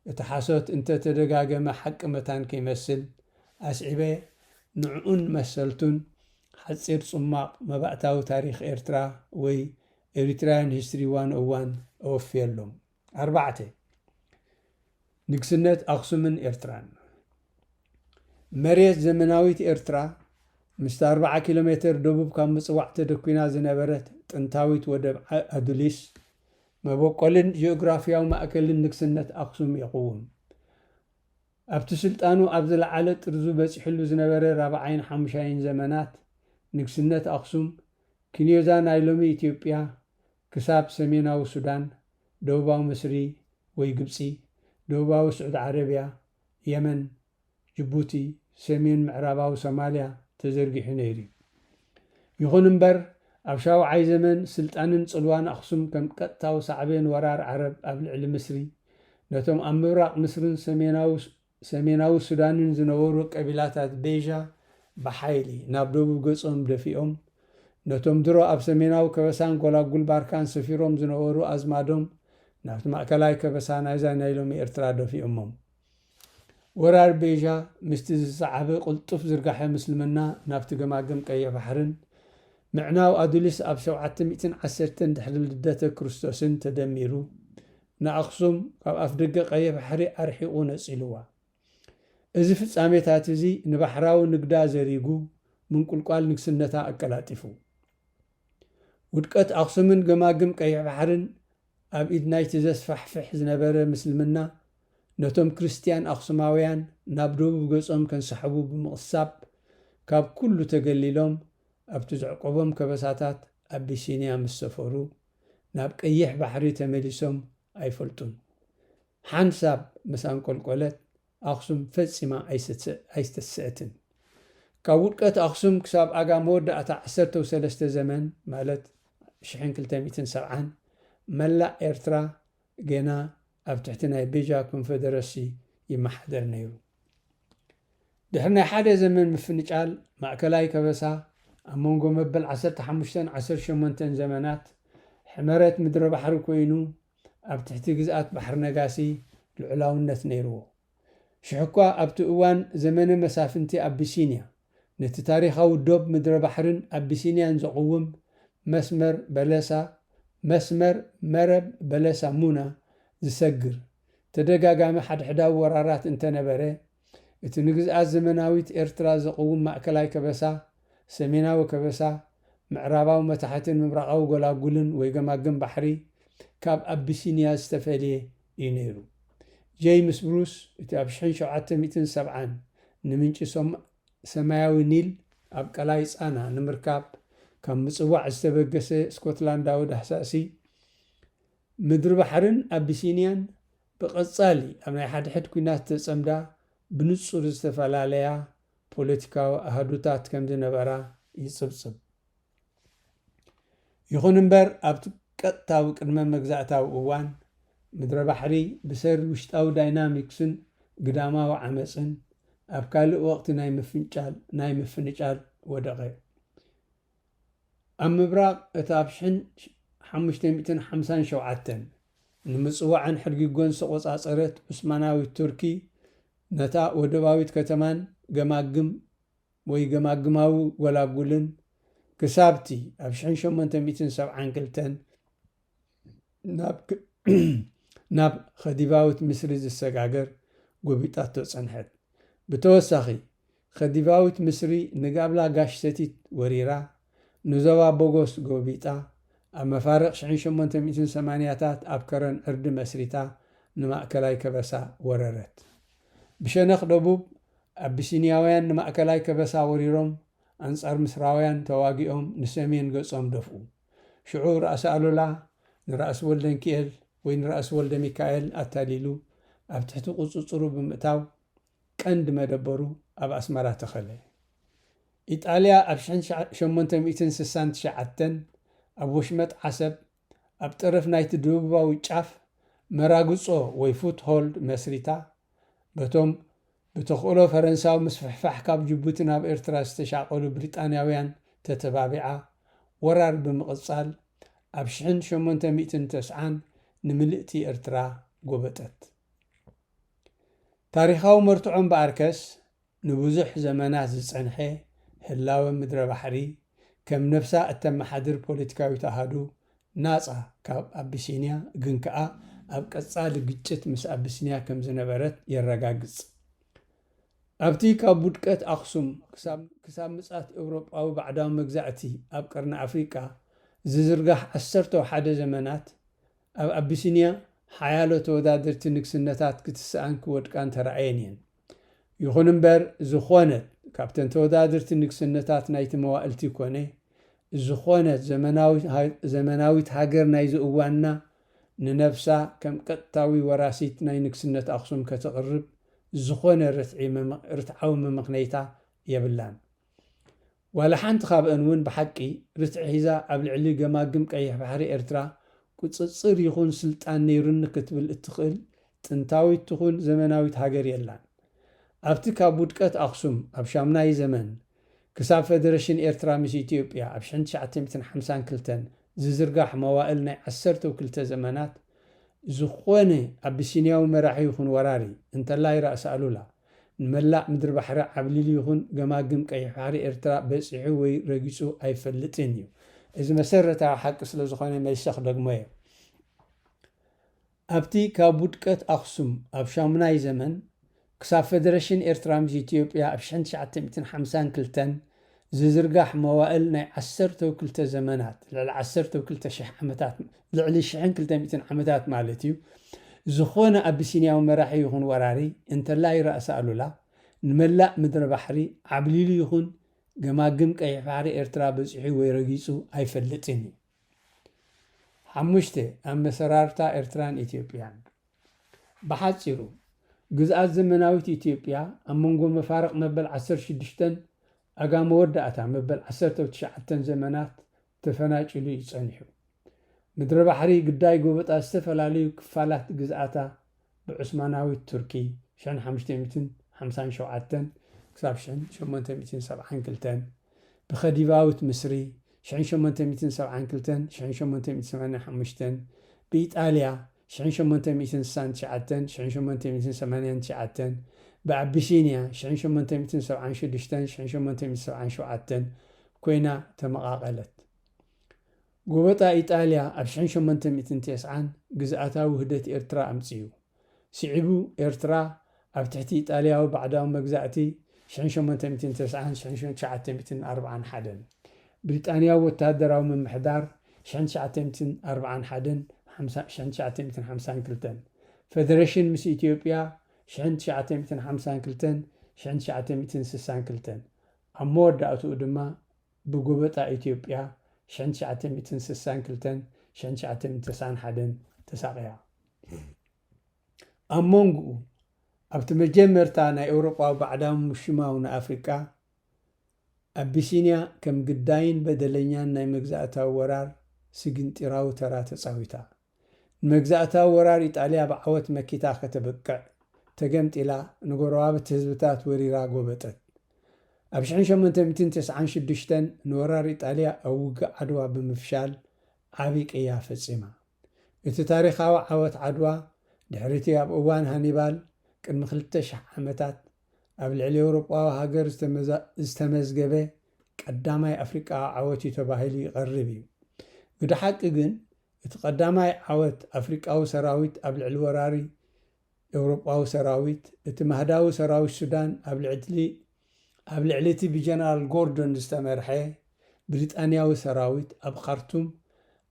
እቲ ሓሶት እንተተደጋገመ ሓቂ መታን ከይመስል ኣስዒበ ንዕኡን መሰልቱን ሓፂር ጽማቕ መባእታዊ ታሪኽ ኤርትራ ወይ ኤሪትራያን ሂስትሪ 101 ኣወፍየሎም። 4 ንግስነት ኣክሱምን ኤርትራን መሬት ዘመናዊት ኤርትራ ምስቲ 40 ኪሎ ሜትር ደቡብ ካብ ምጽዋዕ ተደኪና ዝነበረት ጥንታዊት ወደብ ኣዱሊስ መበቆልን ጂኦግራፊያዊ ማእከልን ንግስነት ኣክሱም ይቕውም። ኣብቲ ስልጣኑ ኣብ ዝለዓለ ጥርዙ በፂሕሉ ዝነበረ 4ን 5ን ዘመናት ንግስነት ኣክሱም ክንዮዛ ናይ ሎሚ ኢትዮጵያ ክሳብ ሰሜናዊ ሱዳን፣ ደቡባዊ ምስሪ ወይ ግብፂ፣ ደቡባዊ ስዑድ ዓረብያ፣ የመን፣ ጅቡቲ፣ ሰሜን ምዕራባዊ ሶማልያ ተዘርጊሑ ነይሩ። ይኹን እምበር ኣብ ሻውዓይ ዘመን ስልጣንን ጽልዋን ኣክሱም ከም ቀጥታዊ ሳዕቤን ወራር ዓረብ ኣብ ልዕሊ ምስሪ ነቶም ኣብ ምብራቕ ምስርን ሰሜናዊ ሱዳንን ዝነበሩ ቀቢላታት ቤዣ ብሓይሊ ናብ ደቡብ ገጾም ደፊኦም ነቶም ድሮ ኣብ ሰሜናዊ ከበሳን ጎላጉል ባርካን ሰፊሮም ዝነበሩ ኣዝማዶም ናብቲ ማእከላይ ከበሳ ናይዛ ናይ ሎሚ ኤርትራ ደፊኦሞም። ወራር ቤዣ ምስቲ ዝሰዓበ ቁልጡፍ ዝርጋሐ ምስልምና ናብቲ ገማገም ቀይሕ ባሕርን ምዕናው ኣዱሊስ ኣብ 710 ድሕሪ ልደተ ክርስቶስን ተደሚሩ ንኣክሱም ካብ ኣፍ ደገ ቀይሕ ባሕሪ ኣርሒቑ ነፂልዋ። እዚ ፍጻሜታት እዚ ንባሕራዊ ንግዳ ዘሪጉ ምንቁልቋል ንግስነታ ኣቀላጢፉ። ውድቀት ኣክሱምን ገማግም ቀይሕ ባሕርን ኣብ ኢድ ናይቲ ዘስፋሕፍሕ ዝነበረ ምስልምና ነቶም ክርስቲያን ኣክሱማውያን ናብ ደቡብ ገጾም ከንሰሕቡ ብምቕሳብ ካብ ኩሉ ተገሊሎም ኣብቲ ዘዕቆቦም ከበሳታት ኣቢሲንያ ምስ ሰፈሩ ናብ ቀይሕ ባሕሪ ተመሊሶም ኣይፈልጡን። ሓንሳብ ምስ አንቆልቆለት ኣክሱም ፈጺማ ኣይስተስአትን። ካብ ውድቀት ኣክሱም ክሳብ ኣጋ መወዳእታ 13 ዘመን ማለት 1270 መላእ ኤርትራ ገና ኣብ ትሕቲ ናይ ቤጃ ኮንፌደረሲ ይመሓደር ነይሩ። ድሕሪ ናይ ሓደ ዘመን ምፍንጫል ማእከላይ ከበሳ ኣብ መንጎ መበል 15-18 ዘመናት ሕመረት ምድረ ባሕሪ ኮይኑ ኣብ ትሕቲ ግዝኣት ባሕሪ ነጋሲ ልዑላውነት ነይርዎ። ሽሕኳ ኣብቲ እዋን ዘመነ መሳፍንቲ ኣቢሲንያ ነቲ ታሪኻዊ ዶብ ምድረ ባሕርን ኣቢሲንያን ዘቕውም መስመር መረብ በለሳ ሙና ዝሰግር ተደጋጋሚ ሓድሕዳዊ ወራራት እንተነበረ እቲ ንግዝኣት ዘመናዊት ኤርትራ ዘቕውም ማእከላይ ከበሳ፣ ሰሜናዊ ከበሳ፣ ምዕራባዊ መታሕትን ምብራቃዊ ጎላጉልን ወይ ገማግም ባሕሪ ካብ ኣቢሲንያ ዝተፈልየ እዩ ነይሩ። ጄይምስ ብሩስ እቲ ኣብ 1770 ንምንጪ ሰማያዊ ኒል ኣብ ቀላይ ፃና ንምርካብ ካብ ምጽዋዕ ዝተበገሰ ስኮትላንዳዊ ዳህሳሲ ምድሪ ባሕርን ኣቢሲንያን ብቐጻሊ ኣብ ናይ ሓድሕድ ኩናት ተጸምዳ ብንጹር ዝተፈላለያ ፖለቲካዊ ኣህዱታት ከም ዝነበራ ይጽብጽብ። ይኹን እምበር ኣብቲ ቀጥታዊ ቅድመ መግዛእታዊ እዋን ምድረ ባሕሪ ብሰሪ ውሽጣዊ ዳይናሚክስን ግዳማዊ ዓመፅን ኣብ ካልእ ወቕቲ ናይ ምፍንጫል ወደቐ። ኣብ ምብራቕ እቲ ኣብ 1557 ንምጽዋዕን ሕርጊጎን ዝተቖጻጸረት ዑስማናዊት ቱርኪ ነታ ወደባዊት ከተማን ገማግማዊ ጎላጉልን ክሳብቲ ኣብ 1872 ናብ ኸዲባዊት ምስሪ ዝሰጋገር ጎቢጣቶ ጸንሐት። ብተወሳኺ ኸዲባዊት ምስሪ ንጋብላ ጋሽ ሰቲት ወሪራ ንዞባ ቦጎስ ጎቢጣ ኣብ መፋርቕ 1880ታት ኣብ ከረን ዕርዲ መስሪታ ንማእከላይ ከበሳ ወረረት። ብሸነኽ ደቡብ ኣቢሲንያውያን ንማእከላይ ከበሳ ወሪሮም أنصار مسراويان تواجئهم نسمين قصهم دفعوا شعور رأس ألولا نرأس ولد كيل وين رأس ولد ميكائيل أتاليلو أبتحتو قصصرو بمئتاو كند مدبرو أب أسمرا تخلي إيطاليا أبشن شمونتا مئتين سسان تشعتن أب وشمت عسب أب طرف نايت دوبا ويشاف مراغوصو ويفوت هولد مسريتا بتوم بتخولو فرنساو مسفحفح كاب جبوتنا بإرترا استشاقلو بريطانياويان تتبابعا ورار بمقصال أبشن شمونتا مئتين تسعان نملئتي إرترا قوبتت تاريخاو مرتعون بأركس نبوزح زمانات زصنحي هلاوة مدر بحري كم نفسا التمحادر بوليتكاوي تهادو ناصا كاب أبسينيا جنكا أب قصال قجت مس أبسينيا كم زنبرت يرقاقص أبتي كاب بودكت أخسم كسام مسات أوروبا أو بعدها مجزعتي أب قرن أفريقيا زرقح أسرتو حدا زمانات أب أبسينيا حيالو تودادر تنكسنتات كتسان كود كان ترعينين يخون امبر زخونت كابتن تودادر تنكسنتات نايت موائلتي كوني زخونت زمناوي تهاجر نايز اوانا ننفسا كم قطاوي وراسيت ناي نكسنت أخصم كتقرب زخونة رتعاو ممقنيتا يبلان ولا حانت خاب انون بحقي رتعيزا قبل علي قماقم قيح بحري ارترا كتصير يخون سلطان نيرن كتبل اتخل تنتاوي تخون زمناوي تهاجر يلان أبتي كابودكت أخصم أبشامناي زمن كساب فدرشن إرترا مش إثيوبيا أبشن شعتمتن حمسان كلتن زرقاح موائلنا عسرتو كلتا زمانات زخوني أبسينياو مراحي يخون وراري انت الله رأس ألولا نملا مدر بحر عبليل يخون قماقم كي حاري إرترا بسيحو ويرقسو أي فلتينيو إذا مسرتا حق سلوزخوني ما يستخدق موية أبتي كابودكت أخصم أبشامناي زمن كساب فدرشن إرترا مش إثيوبيا أبشن شعتمتن حمسان كلتن زرقاح موائلنا عسرتو كلتا زمانات لعسرتو كلتا شح عمتات لعلي شحن كلتا مئتين عمتات مالتيو زخونة أبسينيا ومراحي يخون وراري انت لاي رأس ألولا نملا مدر بحري عبليلي يخون قماقم كي فاري ارترا بزحي ويرقيسو أي فلتيني حموشتي أما سرارتا ارتران إثيوبيان بحاصيرو جزءات زمناويت إثيوبيا أمونغو مفارق مبل 16 أقام ودأتا مبل 19 زمانات تفناجلو يصنحو مدر بحري قداي قوبت استفلاليو كفالات جزءاتا بعثماناوي تركي شان 557 كساب شان 872 بخديفاوت مصري شان 872 شان 885 بإيطاليا شان 869 شان 889 بأبسينيا شان 876 شان 877 كوينا تمقاقلت قوبتا إيطاليا أبشان 809 جزءاتا وهدت إرترا أمسيو سعبو إرترا أبتحتي إيطاليا وبعدها مجزأتي شان 809 شان 941 بريطانيا وتهدروا من محدار شان 941 شان 952 فدريشن مس إثيوبيا شان 952 شان 962 أمور دعوتو دما بقوبتا إثيوبيا شان 962 شان 991 تساقيا أمونغو أبتمجمرتا نا أوروبا وبعدهم مشماونا أفريقيا أبسينيا كم قداين بدلنيان نا مجزأتا ورار سجنتراو ترا تصاويتا مجزأتا ورار إيطاليا بعوت مكيتا ختبقع تقمت إلى نقرواب تهزبتات وريرا قوبتت أبشان 896 نورار إيطاليا أوقع عدوى بمفشال عبيك إياه فتصيما إتتاريخاو عوت عدوى دحريتي أب أوان هانيبال كن مخلتش حمتات قبل علي أوروبا وهاجر استمزقبه قدامي أفريقيا عوتي تباهلي غربي قد حق إذن اتقدامي عوت أفريقيا وسراويت قبل الوراري أوروبا وسراويت اتمهداو سراوي السودان قبل عليتي بجنرال غوردون استمرحي بريطانيا وسراويت أب خرطوم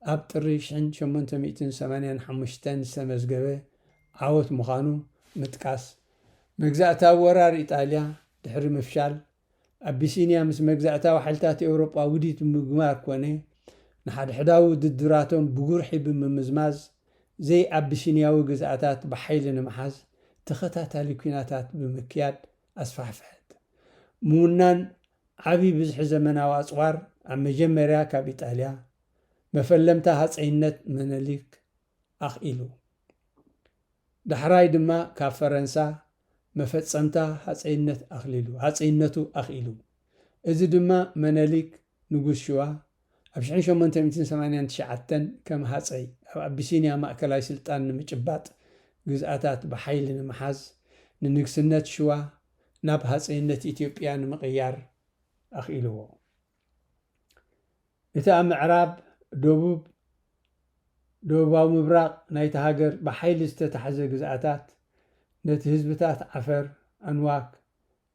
أب طريشن 885 استمزقبه عوت مخانو متكاس مجزأتا ورار إيطاليا دحر مفشال ኣቢሲንያ ምስ መግዛእታዊ ሓይልታት ኤውሮጳ ውዲት ምግማር ኮነ ንሓድሕዳዊ ውድድራቶም ብጉርሒ ብምምዝማዝ ዘይ ኣቢሲንያዊ ግዝኣታት ብሓይሊ ንምሓዝ ተኸታታሊ ኩናታት ብምክያድ ኣስፋሕፍሐት። ምውናን ዓብዪ ብዝሒ ዘመናዊ ኣፅዋር ኣብ መጀመርያ ካብ ኢጣልያ መፈለምታ ሃፀይነት መነሊክ ኣኽኢሉ፣ ዳሕራይ ድማ ካብ ፈረንሳ መፈፀምታ ሃፀይነቱ ኣኽኢሉ። እዚ ድማ መነሊክ ንጉስ ሽዋ ኣብ 1889 ከም ሃፀይ ኣብ ኣቢሲንያ ማእከላዊ ስልጣን ንምጭባጥ ግዝኣታት ብሓይሊ ንምሓዝ ንንግስነት ሽዋ ናብ ሃፀይነት ኢትዮጵያ ንምቕያር ኣኽኢልዎ። እቲ ኣብ ምዕራብ ደቡባዊ ምብራቕ ናይቲ ሃገር ብሓይሊ ዝተታሕዘ ግዝኣታት ነቲ ህዝብታት ዓፈር፣ ኣንዋክ፣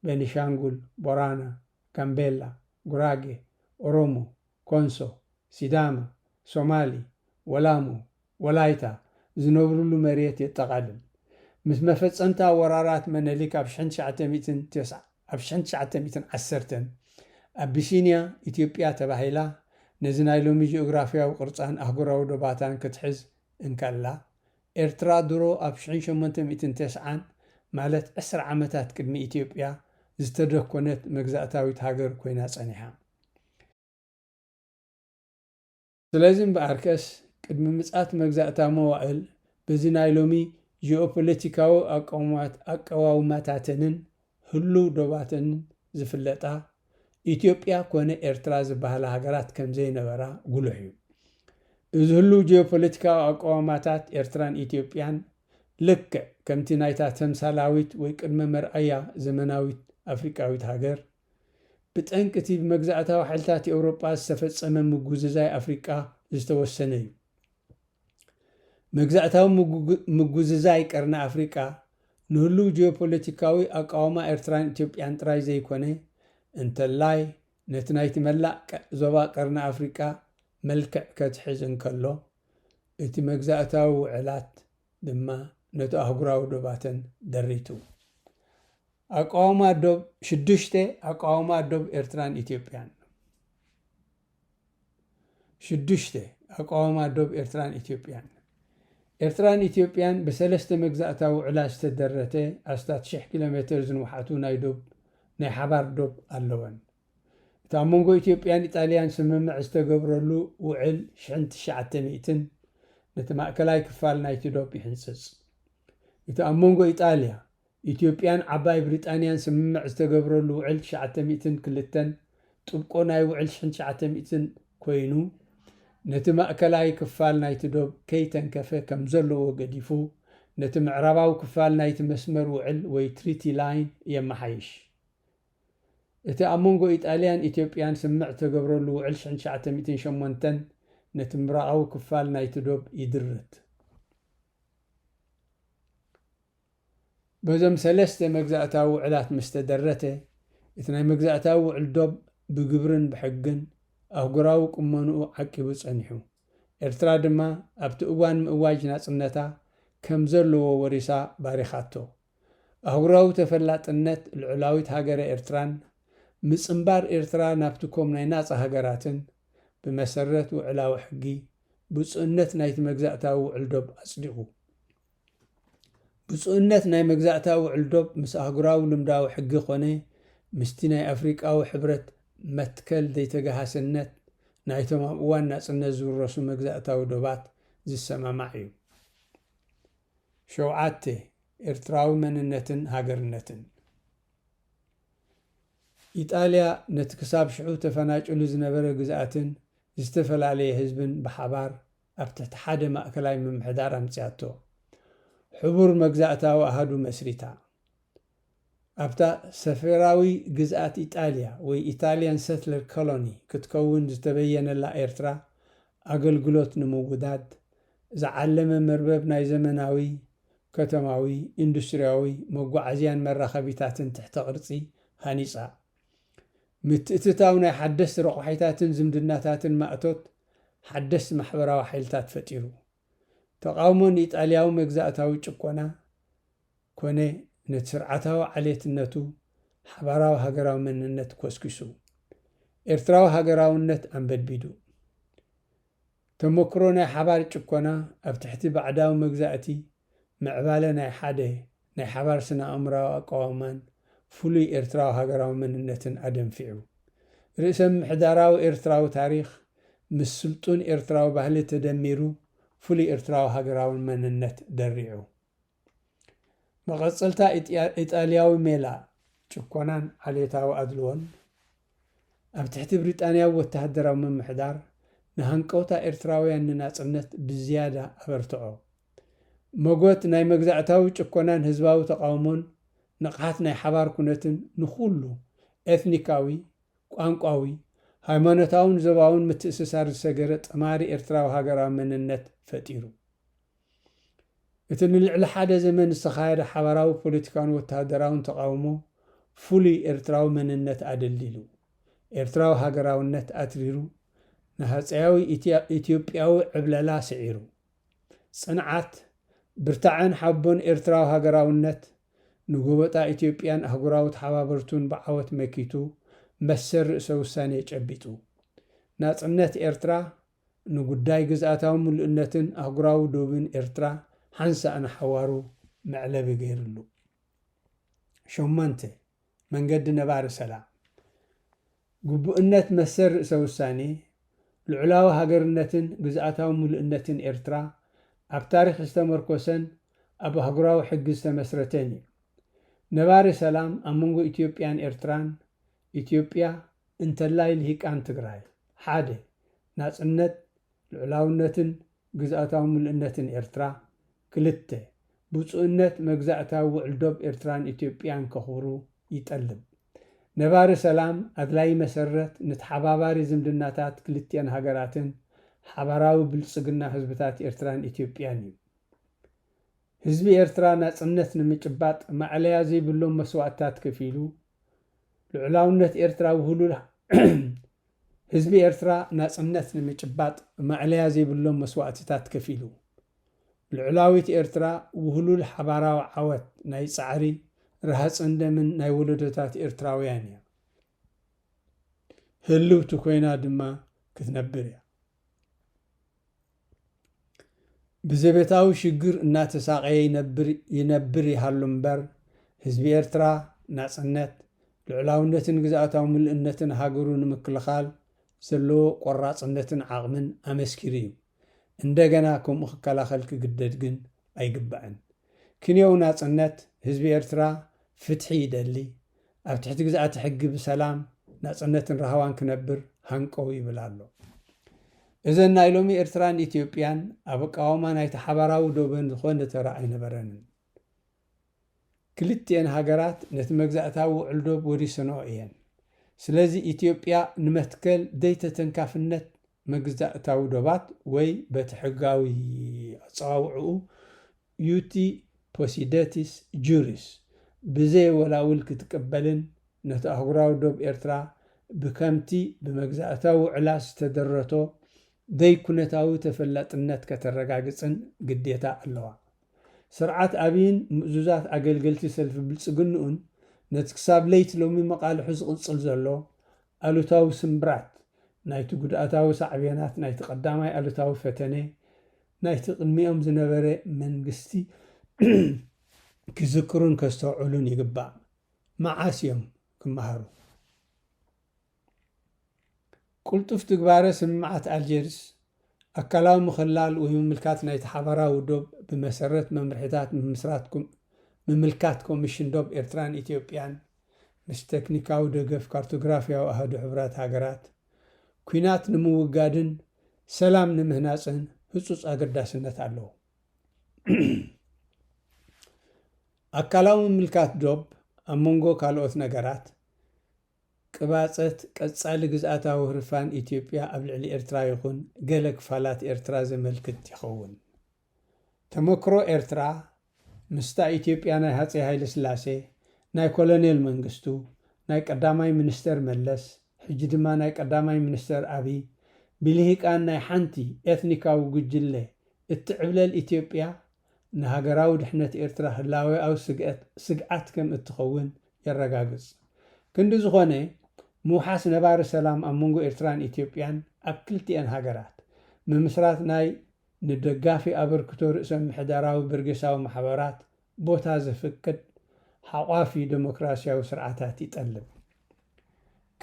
ቤኒሻንጉል፣ ቦራና፣ ጋምቤላ፣ ጉራጌ፣ ኦሮሞ፣ ኮንሶ፣ ሲዳማ፣ ሶማሊ፣ ወላሞ፣ ወላይታ ዝነብሩሉ መሬት የጠቓልል። ምስ መፈፀምታ ወራራት መነሊክ ኣብ 1910 ኣቢሲንያ ኢትዮጵያ ተባሂላ ነዚ ናይ ሎሚ ጂኦግራፊያዊ ቅርፃን ኣህጉራዊ ዶባታን ክትሕዝ እንከላ ኤርትራ ድሮ ኣብ 1890 ማለት 10 ዓመታት ቅድሚ ኢትዮጵያ ዝተደኮነት መግዛእታዊት ሃገር ኮይና ፀኒሓ። ስለዚ እምበኣርከስ ቅድሚ ምፅኣት መግዛእታ መዋእል በዚ ናይ ሎሚ ጂኦፖለቲካዊ ኣቀዋውማታትንን ህሉው ዶባትንን ዝፍለጣ ኢትዮጵያ ኮነ ኤርትራ ዝበሃላ ሃገራት ከም ዘይነበራ ጉሉሕ እዩ። እዚ ህሉው ጂኦፖለቲካዊ ኣቀዋውማታት ኤርትራን ኢትዮጵያን ልክዕ ከምቲ ናይታ ተምሳላዊት ወይ ቅድመ መርኣያ ዘመናዊት ኣፍሪቃዊት ሃገር ብጠንቅቲ ብመግዛእታዊ ሓይልታት ኤውሮጳ ዝተፈፀመ ምጉዝዛይ ኣፍሪቃ ዝተወሰነ እዩ። መግዛእታዊ ምጉዝዛይ ቀርኒ ኣፍሪቃ ንህሉው ጂኦፖለቲካዊ ኣቃውማ ኤርትራን ኢትዮጵያን ጥራይ ዘይኮነ እንተላይ ነቲ ናይቲ መላእ ዞባ ቀርኒ ኣፍሪቃ መልክዕ ከትሕዝ እንከሎ እቲ መግዛእታዊ ውዕላት ድማ ነቲ ኣህጉራዊ ዶባትን ደሪቱ። ሽዱሽተ ኣቃውማ ዶብ ኤርትራን ኢትዮጵያን 6 ኣቃውማ ዶብ ኤርትራን ኢትዮጵያን ኤርትራን ኢትዮጵያን ብሰለስተ መግዛእታዊ ውዕላት ዝተደረተ ኣስታት 1000 ኪሎ ሜትር ዝንውሓቱ ናይ ሓባር ዶብ ኣለወን። እቲ ኣብ መንጎ ኢትዮጵያን ኢጣልያን ስምምዕ ዝተገብረሉ ውዕል 1900 ነቲ ማእከላይ ክፋል ናይቲ ዶብ ይሕንፅፅ። እቲ ኣብ መንጎ ኢጣልያ ኢትዮጵያን ዓባይ ብሪጣንያን ስምምዕ ዝተገብረሉ ውዕል 1902 ጥብቆ ናይ ውዕል 1900 ኮይኑ ነቲ ማእከላይ ክፋል ናይቲ ዶብ ከይተንከፈ ከም ዘለዎ ገዲፉ ነቲ ምዕራባዊ ክፋል ናይቲ መስመር ውዕል ወይ ትሪቲ ላይን የመሓይሽ። እቲ ኣብ መንጎ ኢጣልያን ኢትዮጵያን ስምምዕ ዝተገብረሉ ውዕል 1908 ነቲ ምብራቃዊ ክፋል ናይቲ ዶብ ይድርት። በዞም ሰለስተ መግዛእታዊ ውዕላት ምስ ተደረተ እቲ ናይ መግዛእታዊ ውዕል ዶብ ብግብርን ብሕግን ኣህጉራዊ ቁመንኡ ዓቂቡ ፀኒሑ። ኤርትራ ድማ ኣብቲ እዋን ምእዋጅ ናፅነታ ከም ዘለዎ ወሪሳ ባሪኻቶ። ኣህጉራዊ ተፈላጥነት ልዕላዊት ሃገረ ኤርትራን ምፅምባር ኤርትራ ናብቲኮም ናይ ናፃ ሃገራትን ብመሰረት ውዕላዊ ሕጊ ብፁእነት ናይቲ መግዛእታዊ ውዕል ዶብ ኣፅዲቑ። ብፁእነት ናይ መግዛእታዊ ውዕል ዶብ ምስ ኣህጉራዊ ልምዳዊ ሕጊ ኮነ ምስቲ ናይ ኣፍሪቃዊ ሕብረት መትከል ዘይተጋሃስነት ናይቶም ኣብ እዋን ናፅነት ዝውረሱ መግዛእታዊ ዶባት ዝሰማማዕ እዩ። 7 ኤርትራዊ መንነትን ሃገርነትን ኢጣልያ ነቲ ክሳብ ሽዑ ተፈናጭሉ ዝነበረ ግዝኣትን ዝተፈላለየ ህዝብን ብሓባር ኣብ ትሕቲ ሓደ ማእከላይ ምምሕዳር ኣምፅያቶ ሕቡር መግዛእታዊ ኣሃዱ መስሪታ። ኣብታ ሰፌራዊ ግዝኣት ኢጣልያ ወይ ኢታልያን ሰትለር ኮሎኒ ክትከውን ዝተበየነላ ኤርትራ ኣገልግሎት ንምውዳድ ዝዓለመ መርበብ ናይ ዘመናዊ ከተማዊ ኢንዱስትርያዊ መጓዓዝያን መራኸቢታትን ትሕተ ቅርፂ ሃኒፃ። ምትእትታው ናይ ሓደስቲ ረቑሒታትን ዝምድናታትን ማእቶት ሓደስቲ ማሕበራዊ ሓይልታት ፈጢሩ። ተቃውሞ ንኢጣልያዊ መግዛእታዊ ጭቆና ኮነ ነቲ ስርዓታዊ ዓሌትነቱ ሓባራዊ ሃገራዊ መንነት ኮስኪሱ ኤርትራዊ ሃገራውነት አንበድቢዱ ተመክሮ ናይ ሓባር ጭኮና ኣብ ትሕቲ ባዕዳዊ መግዛእቲ ምዕባለ ናይ ሓደ ናይ ሓባር ስነ ኣእምራዊ ኣቃዋማን ፍሉይ ኤርትራዊ ሃገራዊ መንነትን ኣደንፊዑ ርእሰ ምሕዳራዊ ኤርትራዊ ታሪኽ ምስ ስልጡን ኤርትራዊ ባህሊ ተደሚሩ ፍሉይ ኤርትራዊ ሃገራዊ መንነት ደሪዑ መቐፀልታ ኢጣልያዊ ሜላ ጭኮናን ዓሌታዊ ኣድልዎን ኣብ ትሕቲ ብሪጣንያዊ ወተሃደራዊ ምምሕዳር ንሃንቀውታ ኤርትራውያን ንናጽነት ብዝያዳ ኣበርትዖ መጎት ናይ መግዛዕታዊ ጭኮናን ህዝባዊ ተቃውሞን ንቕሓት ናይ ሓባር ኩነትን ንኹሉ ኤትኒካዊ ቋንቋዊ ሃይማኖታውን ዞባውን ምትእስሳር ዝሰገረ ጠማሪ ኤርትራዊ ሃገራዊ መንነት ፈጢሩ እቲ ንልዕሊ ሓደ ዘመን ዝተኻየደ ሓባራዊ ፖለቲካውን ወተሃደራውን ተቃውሞ ፍሉይ ኤርትራዊ መንነት ኣደሊሉ ኤርትራዊ ሃገራውነት ኣትሪሩ ንሃፀያዊ ኢትዮጵያዊ ዕብለላ ስዒሩ ጽንዓት ብርታዕን ሓቦን ኤርትራዊ ሃገራውነት ንጎበጣ ኢትዮጵያን ኣህጉራዊ ተሓባበርቱን ብዓወት መኪቱ መሰር ርእሰ ውሳኔ ጨቢጡ ናጽነት ኤርትራ ንጉዳይ ግዝኣታዊ ምሉእነትን ኣህጉራዊ ዶብን ኤርትራ ሓንሳእ ንሓዋሩ መዕለቢ ገይሩሉ 8 መንገዲ ነባሪ ሰላም ግቡእነት መሰር ርእሰ ውሳኔ ልዕላዊ ሃገርነትን ግዝኣታዊ ምሉእነትን ኤርትራ ኣብ ታሪኽ ዝተመርኮሰን ኣብ ኣህጉራዊ ሕጊ ዝተመስረተን እዩ ነባሪ ሰላም ኣብ መንጎ ኢትዮጵያን ኤርትራን ኢትዮጵያ እንተላይ ልሂቃን ትግራይ 1 ናጽነት ልዕላውነትን ግዝኣታዊ ምሉእነትን ኤርትራ 2 ብፁዕነት መግዛእታዊ ውዕልዶብ ኤርትራን ኢትዮጵያን ከኽብሩ ይጠልብ ነባሪ ሰላም ኣድላይ መሰረት ንተሓባባሪ ዝምድናታት ክልቲአን ሃገራትን ሓባራዊ ብልጽግና ህዝብታት ኤርትራን ኢትዮጵያን እዩ ህዝቢ ኤርትራ ናጽነት ንምጭባጥ ማዕለያ ዘይብሎም መስዋዕትታት ከፊሉ ልዕላውነት ኤርትራ ውህሉል ህዝቢ ኤርትራ ናጽነት ንምጭባጥ ማዕለያ ዘይብሎም መስዋዕትታት ከፊሉ ልዕላዊት ኤርትራ ውህሉል ሓባራዊ ዓወት ናይ ጻዕሪ ረሃፅን ደምን ናይ ወለዶታት ኤርትራውያን እያ ህልውቲ ኮይና ድማ ክትነብር እያ ብዘቤታዊ ሽግር እናተሳቀየ ይነብር ይሃሉ እምበር ህዝቢ ኤርትራ ናጽነት ልዕላውነትን ግዝኣታዊ ምሉእነትን ሃገሩ ንምክልኻል ዘለዎ ቆራጽነትን ዓቕምን ኣመስኪሩ እዩ እንደገና ከምኡ ክከላኸል ክግደድ ግን ኣይግባእን ክንየው ናጽነት ህዝቢ ኤርትራ ፍትሒ ይደሊ ኣብ ትሕቲ ግዝኣቲ ሕጊ ብሰላም ናጽነትን ረሃዋን ክነብር ሃንቀው ይብል ኣሎ እዘን ናይ ሎሚ ኤርትራን ኢትዮጵያን ኣብ ኣቃዋማ ናይቲ ሓባራዊ ዶበን ዝኾነ ተራ ኣይነበረንን ክልቲአን ሃገራት ነቲ መግዛእታዊ ውዕልዶብ ወሪሰንኦ እየን ስለዚ ኢትዮጵያ ንመትከል ደይተተንካፍነት መግዛእታዊ ዶባት ወይ በቲ ሕጋዊ ኣፀዋውዕኡ ዩቲ ፖሲደቲስ ጁሪስ ብዘይ ወላውል ክትቀበልን ነቲ ኣህጉራዊ ዶብ ኤርትራ ብከምቲ ብመግዛእታዊ ውዕላስ ዝተደረቶ ደይ ኩነታዊ ተፈላጥነት ከተረጋግፅን ግዴታ ኣለዋ ስርዓት ኣብይን ምእዙዛት ኣገልገልቲ ሰልፊ ብልጽግንኡን ነቲ ክሳብ ለይቲ ሎሚ መቃልሑ ዝቕፅል ዘሎ ኣሉታዊ ስምብራት ናይቲ ጉድኣታዊ ሳዕብያናት ናይቲ ቀዳማይ ኣሉታዊ ፈተነ ናይቲ ቅድሚኦም ዝነበረ መንግስቲ ክዝክሩን ከስተውዕሉን ይግባእ መዓስ እዮም ክመሃሩ ቁልጡፍ ትግባረ ስምምዓት ኣልጀርስ ኣካላዊ ምኽላል ወይ ምምልካት ናይቲ ሓባራዊ ዶብ ብመሰረት መምርሒታት ምምልካት ኮሚሽን ዶብ ኤርትራን ኢትዮጵያን ምስ ቴክኒካዊ ደገፍ ካርቶግራፊያዊ ኣሃዱ ሕብራት ሃገራት ኩናት ንምውጋድን ሰላም ንምህናፅን ህፁፅ ኣገዳስነት ኣለዎ ኣካላዊ ምምልካት ዶብ ኣብ መንጎ ካልኦት ነገራት ቅባፀት ቀጻሊ ግዝኣታዊ ህርፋን ኢትዮጵያ ኣብ ልዕሊ ኤርትራ ይኹን ገለ ክፋላት ኤርትራ ዘመልክት ይኸውን ተመክሮ ኤርትራ ምስታ ኢትዮጵያ ናይ ሃፀይ ሃይለ ስላሴ ናይ ኮሎኔል መንግስቱ ናይ ቀዳማይ ሚኒስተር መለስ ሕጂ ድማ ናይ ቀዳማይ ሚኒስተር ኣብይ ብልሂቃን ናይ ሓንቲ ኤትኒካዊ ጉጅለ እትዕብለል ኢትዮጵያ ንሃገራዊ ድሕነት ኤርትራ ህላዊያዊ ስግዓት ከም እትኸውን የረጋግጽ ክንዲ ዝኾነ ምውሓስ ነባሪ ሰላም ኣብ መንጎ ኤርትራን ኢትዮጵያን ኣብ ክልቲአን ሃገራት ምምስራት ናይ ንደጋፊ ኣበርክቶ ርእሰ ምሕደራዊ ብርጌሳዊ ማሕበራት ቦታ ዝፍቅድ ሓቋፊ ዴሞክራሲያዊ ስርዓታት ይጠልብ።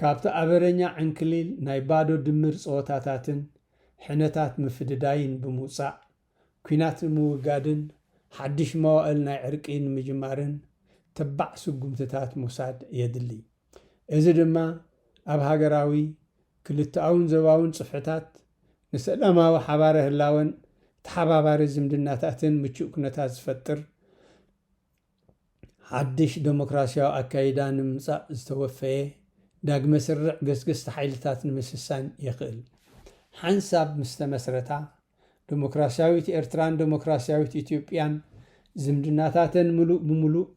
ካብቲ ኣበረኛ ዕንክሊል ናይ ባዶ ድምር ፀወታታትን ሕነታት ምፍድዳይን ብምውፃእ ኩናት ምውጋድን ሓድሽ መዋእል ናይ ዕርቂ ንምጅማርን ተባዕ ስጉምትታት ምውሳድ የድሊ። እዚ ድማ ኣብ ሃገራዊ ክልተኣውን ዞባውን ፅፍሕታት ንሰላማዊ ሓባረ ህላወን ተሓባባሪ ዝምድናታትን ምቹእ ኩነታት ዝፈጥር ሓድሽ ዴሞክራሲያዊ ኣካይዳ ንምምፃእ ዝተወፈየ ዳግመ ስርዕ ገስገስቲ ሓይልታት ንምስሳን ይኽእል። ሓንሳብ ምስ ተመስረታ ዴሞክራሲያዊት ኤርትራን ዴሞክራሲያዊት ኢትዮጵያን ዝምድናታተን ሙሉእ ብምሉእ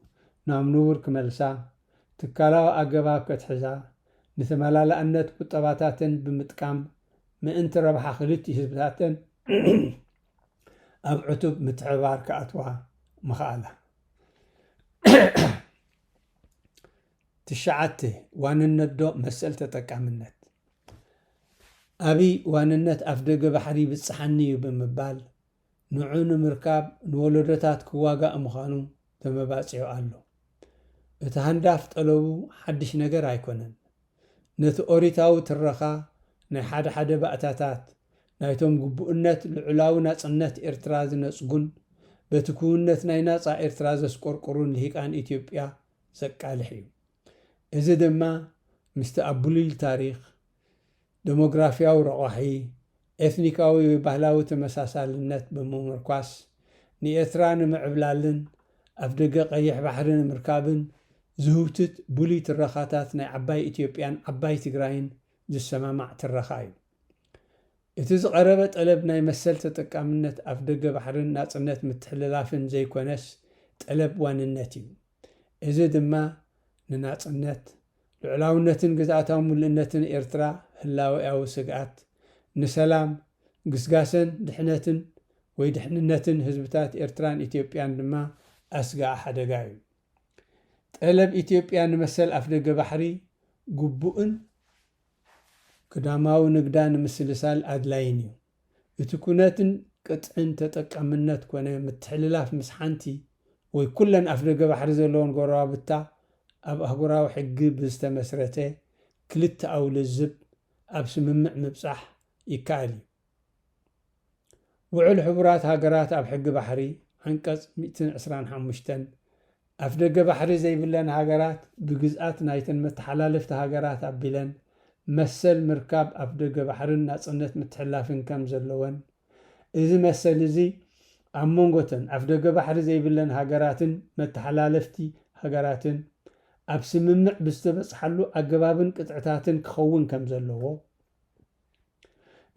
ናብ ንቡር ክመልሳ ትካላዊ ኣገባብ ከትሕዛ ንተመላላእነት ቁጠባታተን ብምጥቃም ምእንቲ ረብሓ ክልቲኡ ህዝብታተን ኣብ ዕቱብ ምትሕብባር ክኣትዋ ምኽኣላ። 9 ዋንነት ዶ መሰል ተጠቃምነት ኣብይ ዋንነት ኣፍ ደገ ባሕሪ ብፅሓኒ እዩ ብምባል ንዑ ንምርካብ ንወለዶታት ክዋጋእ ምዃኑ ተመባፂዑ ኣሎ። እቲ ሃንዳፍ ጠለቡ ሓድሽ ነገር ኣይኮነን። ነቲ ኦሪታዊ ትረኻ ናይ ሓደ ባእታታት ናይቶም ግቡእነት ልዑላዊ ናጽነት ኤርትራ ዝነጽጉን በቲ ክውንነት ናይ ናጻ ኤርትራ ዘስቆርቆሩን ልሂቃን ኢትዮጵያ ዘቃልሕ እዩ። እዚ ድማ ምስቲ ኣብ ብሉይ ታሪኽ ዴሞግራፊያዊ ረቑሒ ኤትኒካዊ ወይ ባህላዊ ተመሳሳልነት ብምምርኳስ ንኤርትራ ንምዕብላልን ኣብ ደገ ቀይሕ ባሕሪ ንምርካብን ዝህውትት ብሉይ ትረኻታት ናይ ዓባይ ኢትዮጵያን ዓባይ ትግራይን ዝሰማማዕ ትረኻ እዩ። እቲ ዝቐረበ ጠለብ ናይ መሰል ተጠቃምነት ኣፍ ደገ ባሕርን ናጽነት ምትሕልላፍን ዘይኮነስ ጠለብ ዋንነት እዩ። እዚ ድማ ንናጽነት ልዕላውነትን ግዝኣታዊ ሙሉእነትን ኤርትራ ህላዊያዊ ስግኣት ንሰላም ግስጋሰን ድሕነትን ወይ ድሕንነትን ህዝብታት ኤርትራን ኢትዮጵያን ድማ ኣስጋኣ ሓደጋ እዩ። ጠለብ ኢትዮጵያ ንመሰል ኣፍ ደገ ባሕሪ ግቡእን ቅዳማዊ ንግዳ ንምስልሳል ኣድላይን እዩ። እቲ ኩነትን ቅጥዕን ተጠቃምነት ኮነ ምትሕልላፍ ምስ ሓንቲ ወይ ኩለን ኣፍ ደገ ባሕሪ ዘለዎን ጎረባብታ ኣብ ኣህጉራዊ ሕጊ ብዝተመስረተ ክልተኣዊ ልዝብ ኣብ ስምምዕ ምብጻሕ ይከኣል እዩ። ውዕል ሕቡራት ሃገራት ኣብ ሕጊ ባሕሪ አንቀጽ 125 ኣፍ ደገ ባሕሪ ዘይብለን ሃገራት ብግዝኣት ናይተን መተሓላለፍቲ ሃገራት ኣቢለን መሰል ምርካብ ኣፍ ደገ ባሕርን ናጽነት ምትሕላፍን ከም ዘለወን እዚ መሰል እዚ ኣብ መንጎተን ኣፍ ደገ ባሕሪ ዘይብለን ሃገራትን መተሓላለፍቲ ሃገራትን ኣብ ስምምዕ ብዝተበጽሓሉ ኣገባብን ቅጥዕታትን ክኸውን ከም ዘለዎ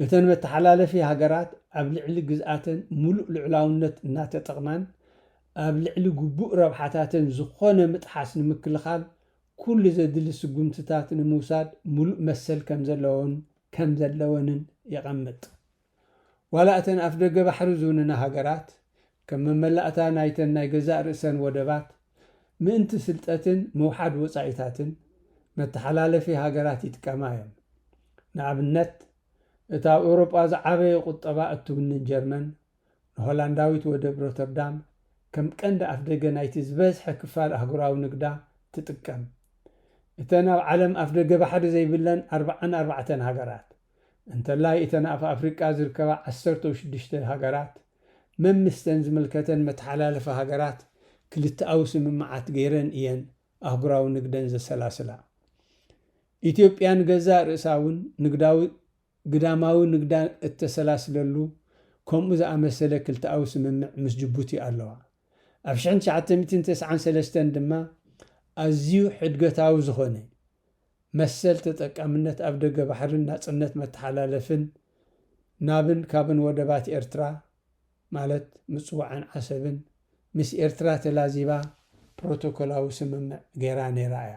እተን መተሓላለፊ ሃገራት ኣብ ልዕሊ ግዝኣተን ሙሉእ ልዕላውነት እናተጠቕማን ኣብ ልዕሊ ግቡእ ረብሓታትን ዝኾነ ምጥሓስ ንምክልኻል ኩሉ ዘድሊ ስጉምትታት ንምውሳድ ሙሉእ መሰል ከም ዘለወንን ይቐምጥ። ዋላ እተን ኣፍ ደገ ባሕሪ ዝውንና ሃገራት ከም መመላእታ ናይተን ናይ ገዛእ ርእሰን ወደባት ምእንቲ ስልጠትን መውሓድ ወፃኢታትን መተሓላለፊ ሃገራት ይጥቀማ እዮም። ንኣብነት እታ ኣብ ኤውሮጳ ዝዓበየ ቁጠባ እትውንን ጀርመን ንሆላንዳዊት ወደብ ሮተርዳም ከም ቀንዲ ኣፍ ደገ ናይቲ ዝበዝሐ ክፋል ኣህጉራዊ ንግዳ ትጥቀም። እተን ኣብ ዓለም ኣፍ ደገ ባሕሪ ዘይብለን 44 ሃገራት እንተላይ እተን ኣብ ኣፍሪቃ ዝርከባ 16 ሃገራት መምስተን ዝምልከተን መተሓላለፈ ሃገራት ክልተኣዊ ስምምዓት ገይረን እየን ኣህጉራዊ ንግደን ዘሰላስላ። ኢትዮጵያን ገዛእ ርእሳውን ግዳማዊ ንግዳ እተሰላስለሉ ከምኡ ዝኣመሰለ ክልተኣዊ ስምምዕ ምስ ጅቡቲ ኣለዋ። ኣብ 1993 ድማ ኣዝዩ ሕድገታዊ ዝኾነ መሰል ተጠቃምነት ኣብ ደገ ባሕርን ናጽነት መተሓላለፍን ናብን ካብን ወደባት ኤርትራ ማለት ምጽዋዕን ዓሰብን ምስ ኤርትራ ተላዚባ ፕሮቶኮላዊ ስምምዕ ገይራ ነይራ እያ።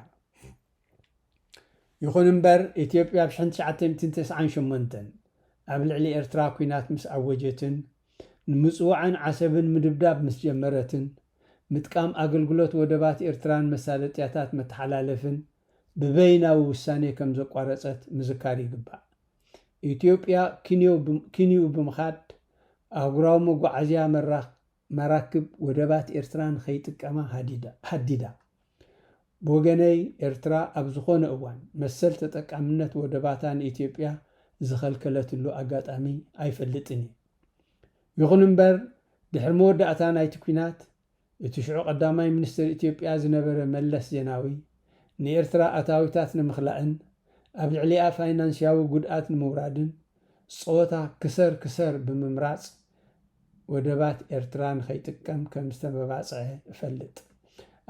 ይኹን እምበር ኢትዮጵያ ኣብ 1998 ኣብ ልዕሊ ኤርትራ ኩናት ምስ ኣወጀትን ንምጽዋዕን ዓሰብን ምድብዳብ ምስ ጀመረትን ምጥቃም ኣገልግሎት ወደባት ኤርትራን መሳለጥያታት መተሓላለፍን ብበይናዊ ውሳኔ ከም ዘቋረፀት ምዝካር ይግባእ። ኢትዮጵያ ኪንዩ ብምኻድ ኣህጉራዊ መጓዓዝያ መራክብ ወደባት ኤርትራን ከይጥቀማ ሃዲዳ። ብወገነይ ኤርትራ ኣብ ዝኾነ እዋን መሰል ተጠቃምነት ወደባታ ንኢትዮጵያ ዝኸልከለትሉ ኣጋጣሚ ኣይፈልጥን እየ። ይኹን እምበር ድሕሪ መወዳእታ ናይቲ ኩናት እቲ ሽዑ ቀዳማይ ሚኒስትር ኢትዮጵያ ዝነበረ መለስ ዜናዊ ንኤርትራ ኣታዊታት ንምኽላእን ኣብ ልዕሊኣ ፋይናንስያዊ ጉድኣት ንምውራድን ፆታ ክሰር ብምምራፅ ወደባት ኤርትራን ከይጥቀም ከም ዝተመባፅዐ እፈልጥ።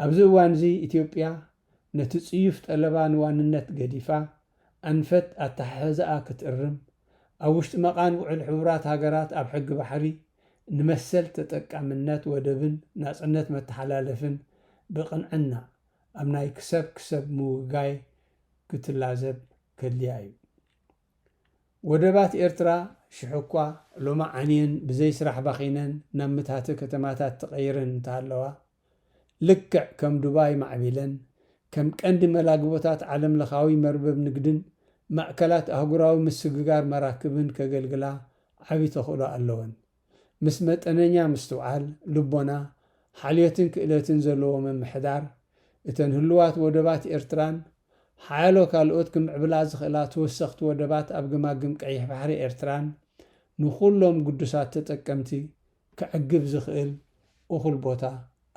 ኣብዚ እዋን እዚ ኢትዮጵያ ነቲ ፅዩፍ ጠለባ ንዋንነት ገዲፋ ኣንፈት ኣተሓሕዛኣ ክትእርም ኣብ ውሽጢ መቓን ውዕል ሕቡራት ሃገራት ኣብ ሕጊ ባሕሪ ንመሰል ተጠቃምነት ወደብን ናፅነት መተሓላለፍን ብቕንዕና ኣብ ናይ ክሰብ ምውጋይ ክትላዘብ ከድልያ እዩ። ወደባት ኤርትራ ሽሕኳ ሎማ ዓንየን ብዘይ ስራሕ ባኺነን ናብ ምትሃተ ከተማታት ተቐይረን እንተሃለዋ ልክዕ ከም ዱባይ ማዕቢለን ከም ቀንዲ መላግቦታት ዓለም ለኻዊ መርበብ ንግድን ማእከላት ኣህጉራዊ ምስግጋር መራክብን ከገልግላ ዓብይ ተኽእሎ ኣለወን። ምስ መጠነኛ ምስትውዓል ልቦና ሓልዮትን ክእለትን ዘለዎ መምሕዳር እተን ህልዋት ወደባት ኤርትራን ሓያሎ ካልኦት ክምዕብላ ዝኽእላ ተወሰኽቲ ወደባት ኣብ ገማግም ቀይሕ ባሕሪ ኤርትራን ንኩሎም ጉዱሳት ተጠቀምቲ ክዕግብ ዝኽእል እኹል ቦታ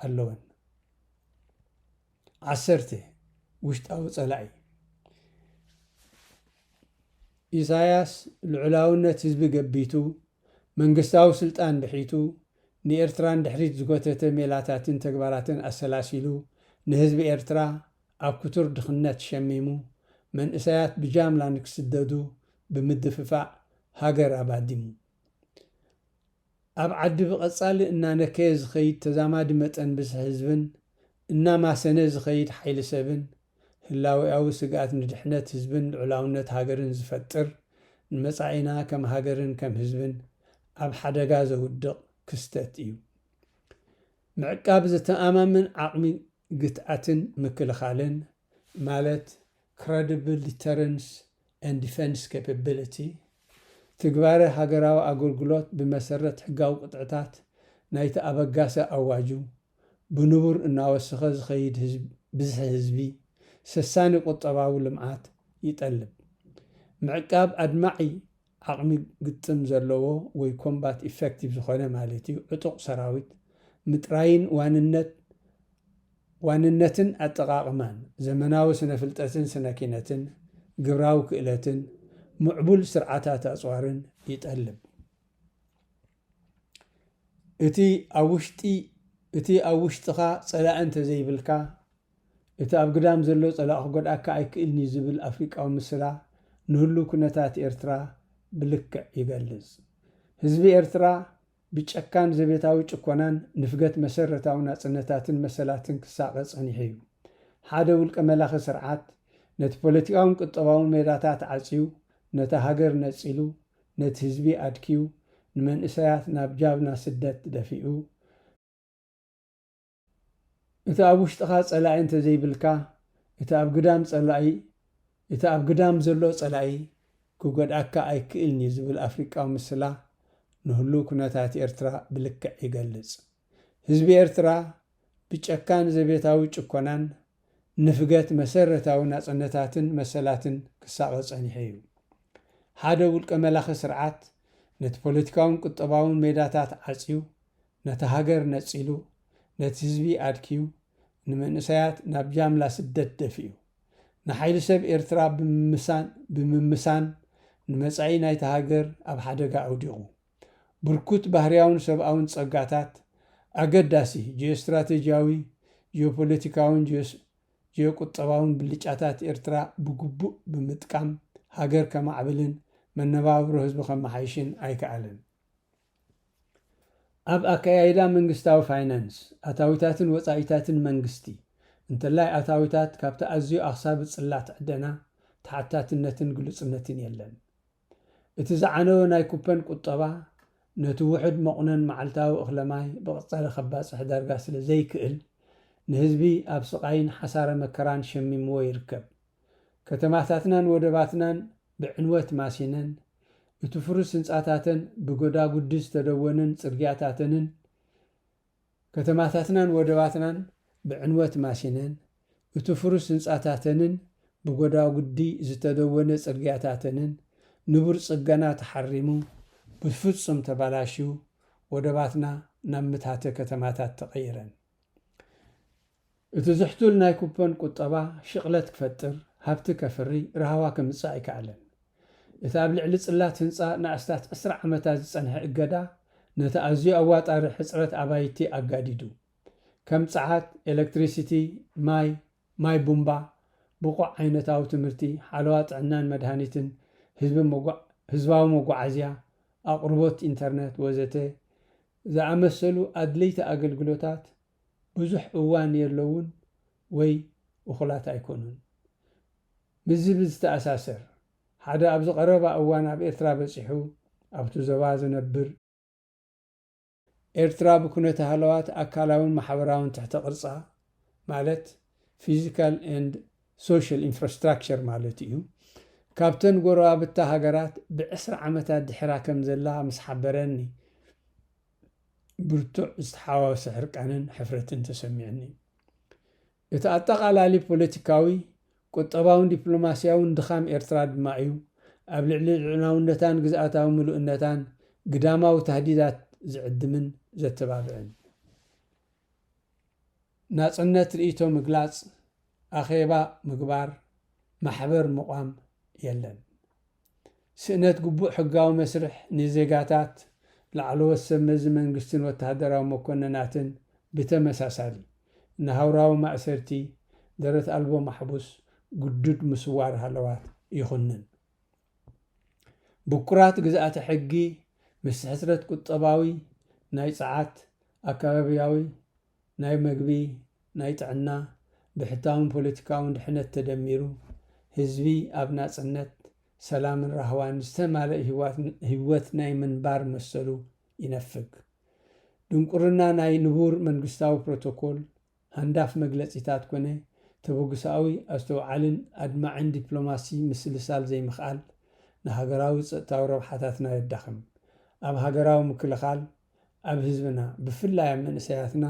ኣለወን። 10 ውሽጣዊ ጸላኢ ኢሳያስ ልዑላውነት ህዝቢ ገቢቱ መንግስታዊ ስልጣን ድሒቱ ንኤርትራን ድሕሪት ዝጎተተ ሜላታትን ተግባራትን ኣሰላሲሉ ንህዝቢ ኤርትራ ኣብ ክቱር ድኽነት ሸሚሙ መንእሰያት ብጃምላ ንክስደዱ ብምድፍፋዕ ሃገር ኣባዲሙ ኣብ ዓዲ ብቐጻሊ እናነከየ ዝኸይድ ተዛማዲ መጠን ብዝሒ ህዝብን እናማሰነ ዝኸይድ ሓይሊ ሰብን ህላዊያዊ ስጋት ንድሕነት ህዝብን ልዑላውነት ሃገርን ዝፈጥር ንመጻኢና ከም ሃገርን ከም ህዝብን ኣብ ሓደጋ ዘውድቕ ክስተት እዩ። ምዕቃብ ዝተኣማምን ዓቕሚ ግትኣትን ምክልኻልን ማለት credible deterrence and defense capability ትግባረ ሃገራዊ ኣገልግሎት ብመሰረት ሕጋዊ ቅጥዕታት ናይቲ ኣበጋሰ ኣዋጁ ብንቡር እናወሰኸ ዝኸይድ ብዝሒ ህዝቢ ሰሳኒ ቁጠባዊ ልምዓት ይጠልብ። ምዕቃብ ኣድማዒ ዓቕሚ ግጥም ዘለዎ ወይ ኮምባት ኢፌክቲቭ ዝኾነ ማለት እዩ ዕጡቕ ሰራዊት ምጥራይን ዋንነትን ኣጠቓቕማን ዘመናዊ ስነ ፍልጠትን ስነ ኪነትን ግብራዊ ክእለትን ምዕቡል ስርዓታት ኣፅዋርን ይጠልብ። እቲ ኣብ ውሽጥኻ ጸላእ እንተዘይብልካ እቲ ኣብ ግዳም ዘሎ ጸላእ ክጎድኣካ ኣይክእልኒ ዝብል ኣፍሪቃዊ ምስላ ንህሉ ኩነታት ኤርትራ ብልክዕ ይገልጽ። ህዝቢ ኤርትራ ብጨካን ዘቤታዊ ጭኮናን ንፍገት መሰረታዊ ናጽነታትን መሰላትን ክሳቐ ጸኒሑ እዩ። ሓደ ውልቀ መላኺ ስርዓት ነቲ ፖለቲካውን ቁጠባውን ሜዳታት ዓፅዩ ነቲ ሃገር ነፂሉ ነቲ ህዝቢ ኣድኪዩ ንመንእሰያት ናብ ጃብና ስደት ደፊኡ እቲ ኣብ ውሽጥኻ ጸላኢ እንተዘይብልካ እቲ ኣብ ግዳም ዘሎ ጸላኢ ክጎድኣካ ኣይክእልኒ ዝብል ኣፍሪቃዊ ምስላ ንህሉ ኩነታት ኤርትራ ብልክዕ ይገልጽ። ህዝቢ ኤርትራ ብጨካን ዘቤታዊ ጭኮናን ንፍገት መሰረታዊ ናጽነታትን መሰላትን ክሳቐ ጸኒሑ እዩ። ሓደ ውልቀ መላኺ ስርዓት ነቲ ፖለቲካውን ቁጠባውን ሜዳታት ዓፅዩ ነቲ ሃገር ነፂሉ ነቲ ህዝቢ ኣድኪዩ ንመንእሰያት ናብ ጃምላ ስደት ደፊኡ ንሓይሊ ሰብ ኤርትራ ብምምሳን ንመጻኢ ናይቲ ሃገር ኣብ ሓደጋ ኣውዲቑ ብርኩት ባህርያውን ሰብኣውን ጸጋታት ኣገዳሲ ጂኦስትራቴጂያዊ ጂኦፖለቲካውን ጂኦቁጠባውን ብልጫታት ኤርትራ ብግቡእ ብምጥቃም ሃገር ከማዕብልን መነባብሮ ህዝቢ ከመሓይሽን ኣይከኣልን። ኣብ ኣካያይዳ መንግስታዊ ፋይናንስ ኣታዊታትን ወፃኢታትን መንግስቲ እንተላይ ኣታዊታት ካብቲ ኣዝዩ ኣኽሳቢ ጽላት ዕደና ተሓታትነትን ግሉጽነትን የለን። እቲ ዝዓነወ ናይ ኩፐን ቁጠባ ነቲ ውሕድ መቑነን መዓልታዊ እኽለማይ ብቐጻሊ ከባፅሕ ዳርጋ ስለ ዘይክእል ንህዝቢ ኣብ ስቓይን ሓሳረ መከራን ሸሚምዎ ይርከብ። ከተማታትናን ወደባትናን ብዕንወት ማሲነን እትፍሩስ ህንጻታትን ብጎዳጉዲ ዝተደወንን ጽርግያታትን ከተማታትናን ወደባትናን ብዕንወት ማሲነን እትፍሩስ ህንጻታትን ብጎዳጉዲ ዝተደወነ ጽርግያታትን ንቡር ጽገና ተሐሪሙ ብፍጹም ተባላሽው ወደባትና ናብ ምታተ ከተማታት ተቀይረን እቲ ዝሕቱል ናይ ኩፖን ቁጠባ ሽቕለት ክፈጥር ሃብቲ ከፍሪ ረሃዋ ከምጽእ ኣይከኣለን እቲ ኣብ ልዕሊ ጽላት ህንጻ ንኣስታት 10 ዓመታት ዝጸንሐ እገዳ ነቲ ኣዝዩ ኣዋጣሪ ሕፅረት ኣባይቲ ኣጋዲዱ ከም ፀዓት ኤሌክትሪሲቲ ማይ ቡምባ ብቑዕ ዓይነታዊ ትምህርቲ ሓለዋ ጥዕናን መድሃኒትን ህዝባዊ መጓዓዝያ ኣቅርቦት ኢንተርኔት ወዘተ ዝኣመሰሉ ኣድለይቲ ኣገልግሎታት ብዙሕ እዋን የለውን ወይ እኹላት ኣይኮኑን ብዝብል ዝተኣሳሰር ሓደ ኣብ ዝቐረባ እዋን ኣብ ኤርትራ በፂሑ ኣብቲ ዞባ ዝነብር ኤርትራ ብኩነታ ሃለዋት ኣካላውን ማሕበራውን ትሕተ ቅርጻ ማለት ፊዚካል ኤንድ ሶሻል ኢንፍራስትራክቸር ማለት እዩ ካብተን ጎረባብታ ሃገራት ብ10 ዓመታት ድሕራ ከም ዘላ ምስ ሓበረኒ ብርቱዕ ዝተሓዋወሰ ሕርቃንን ሕፍረትን ተሰሚዕኒ እቲ ኣጠቓላሊ ፖለቲካዊ ቁጠባውን ዲፕሎማስያውን ድኻም ኤርትራ ድማ እዩ ኣብ ልዕሊ ልዕናውነታን ግዝኣታዊ ምሉእነታን ግዳማዊ ተህዲዳት ዝዕድምን ዘተባብዕን ናጽነት ርእይቶ ምግላጽ ኣኼባ ምግባር ማሕበር ምቋም የለን ስእነት ግቡእ ሕጋዊ መስርሕ ንዜጋታት ላዕለዎት ሰመዚ መንግስትን ወተሃደራዊ መኮንናትን ብተመሳሳሊ ንሃውራዊ ማእሰርቲ ደረት ኣልቦ ማሕቡስ ጉዱድ ምስዋር ሃለዋት ይኹንን ብኩራት ግዝኣተ ሕጊ ምስ ሕስረት ቁጠባዊ ናይ ፀዓት ኣካባቢያዊ ናይ መግቢ ናይ ጥዕና ብሕታውን ፖለቲካውን ድሕነት ተደሚሩ ህዝቢ ኣብ ናጽነት ሰላምን ራህዋን ዝተማልአ ህይወት ናይ ምንባር መሰሉ ይነፍግ ድንቁርና ናይ ንቡር መንግስታዊ ፕሮቶኮል ሃንዳፍ መግለጺታት ኮነ ተበግሳዊ ኣስተውዓልን ኣድማዕን ዲፕሎማሲ ምስልሳል ዘይምኽኣል ንሃገራዊ ፀጥታዊ ረብሓታትና የዳኽም ኣብ ሃገራዊ ምክልኻል ኣብ ህዝብና ብፍላይ ኣብ መንእሰያትና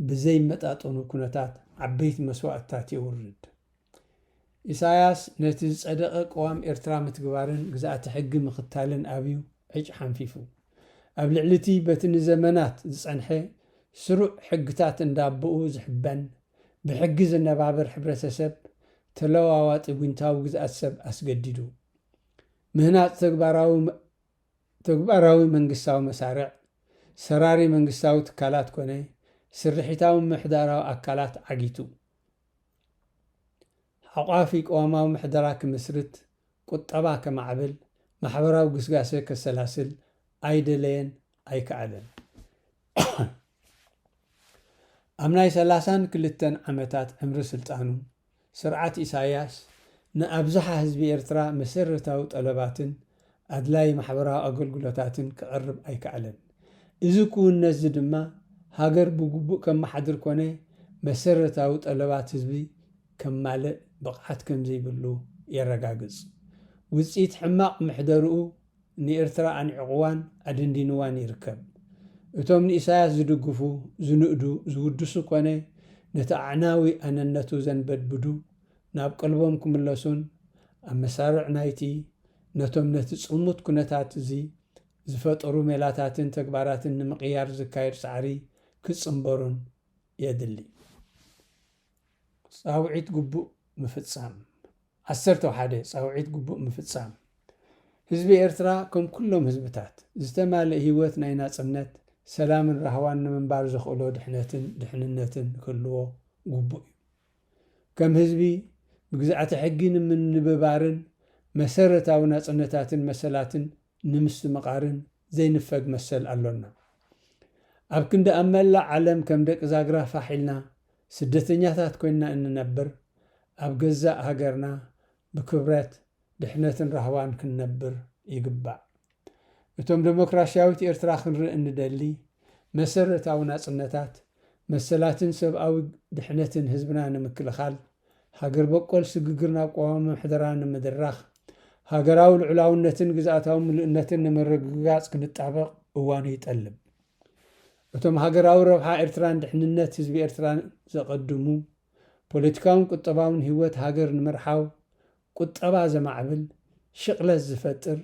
ብዘይመጣጠኑ ኩነታት ዓበይቲ መስዋዕትታት የውርድ ኢሳያስ ነቲ ዝጸደቐ ቀዋም ኤርትራ ምትግባርን ግዝኣቲ ሕጊ ምኽታልን ኣብዩ ዕጭ ሓንፊፉ ኣብ ልዕሊቲ በቲ ንዘመናት ዝጸንሐ ስሩዕ ሕግታት እንዳብኡ ዝሕበን ብሕጊ ዝነባበር ሕብረተሰብ ተለዋዋጢ ጉንታዊ ግዝኣት ሰብ ኣስገዲዱ ምህናፅ ተግባራዊ መንግስታዊ መሳርዕ ሰራሪ መንግስታዊ ትካላት ኮነ ስርሒታዊ ምሕዳራዊ ኣካላት ዓጊቱ ሓቋፊ ቀዋማዊ ምሕደራ ክምስርት ቁጠባ ከማዕብል ማሕበራዊ ግስጋሴ ከሰላስል ኣይደለየን ኣይከኣለን ኣብ ናይ 32 ዓመታት ዕምሪ ስልጣኑ ስርዓት ኢሳያስ ንኣብዝሓ ህዝቢ ኤርትራ መሰረታዊ ጠለባትን ኣድላይ ማሕበራዊ ኣገልግሎታትን ክቐርብ ኣይከኣለን እዚ ክውነት ድማ ሃገር ብግቡእ ከመሓድር ኮነ መሰረታዊ ጠለባት ህዝቢ ከማልእ ብቕዓት ከም ዘይብሉ የረጋግጽ ውጽኢት ሕማቕ ምሕደርኡ ንኤርትራ ኣንዕቑዋን ኣደንዲንዋን ይርከብ እቶም ንኢሳያስ ዝድግፉ ዝንእዱ ዝውድሱ ኮነ ነቲ ኣዕናዊ ኣነነቱ ዘንበድብዱ ናብ ቀልቦም ክምለሱን ኣብ መሳርዕ ናይቲ ነቶም ነቲ ጽሙት ኩነታት እዚ ዝፈጠሩ ሜላታትን ተግባራትን ንምቕያር ዝካየድ ጻዕሪ ክጽምበሩን የድሊ ጻውዒት ግቡእ ምፍጻም 11 ጻውዒት ግቡእ ምፍጻም ህዝቢ ኤርትራ ከም ኩሎም ህዝብታት ዝተማልአ ህይወት ናይ ናጽነት ሰላምን ራህዋን ንምንባር ዝኽእሎ ድሕንነትን ክህልዎ ግቡእ እዩ ከም ህዝቢ ብግዝኣቲ ሕጊ ንምንብባርን መሰረታዊ ናጽነታትን መሰላትን ንምስትምቓርን ዘይንፈግ መሰል ኣሎና ኣብ ክንዲ ኣብ መላእ ዓለም ከም ደቂ ዛግራ ፋሒልና ስደተኛታት ኮይና እንነብር ኣብ ገዛእ ሃገርና ብክብረት ድሕነትን ራህዋን ክንነብር ይግባእ እቶም ዴሞክራሲያዊት ኤርትራ ክንርኢ እንደሊ መሰረታዊ ናጽነታት መሰላትን ሰብኣዊ ድሕነትን ህዝብና ንምክልኻል ሃገር በቆል ስግግርና ቆዋም ምሕደራን ምድራኽ ሃገራዊ ልዕላውነትን ግዝኣታዊ ምልእነትን ንምርግጋጽ ክንጣበቕ እዋኑ ይጠልብ እቶም ሃገራዊ ረብሓ ኤርትራን ድሕንነት ህዝቢ ኤርትራን ዘቐድሙ ፖለቲካውን ቁጠባውን ህይወት ሃገር ንምርሓው ቁጠባ ዘማዕብል ሽቕለት ዝፈጥር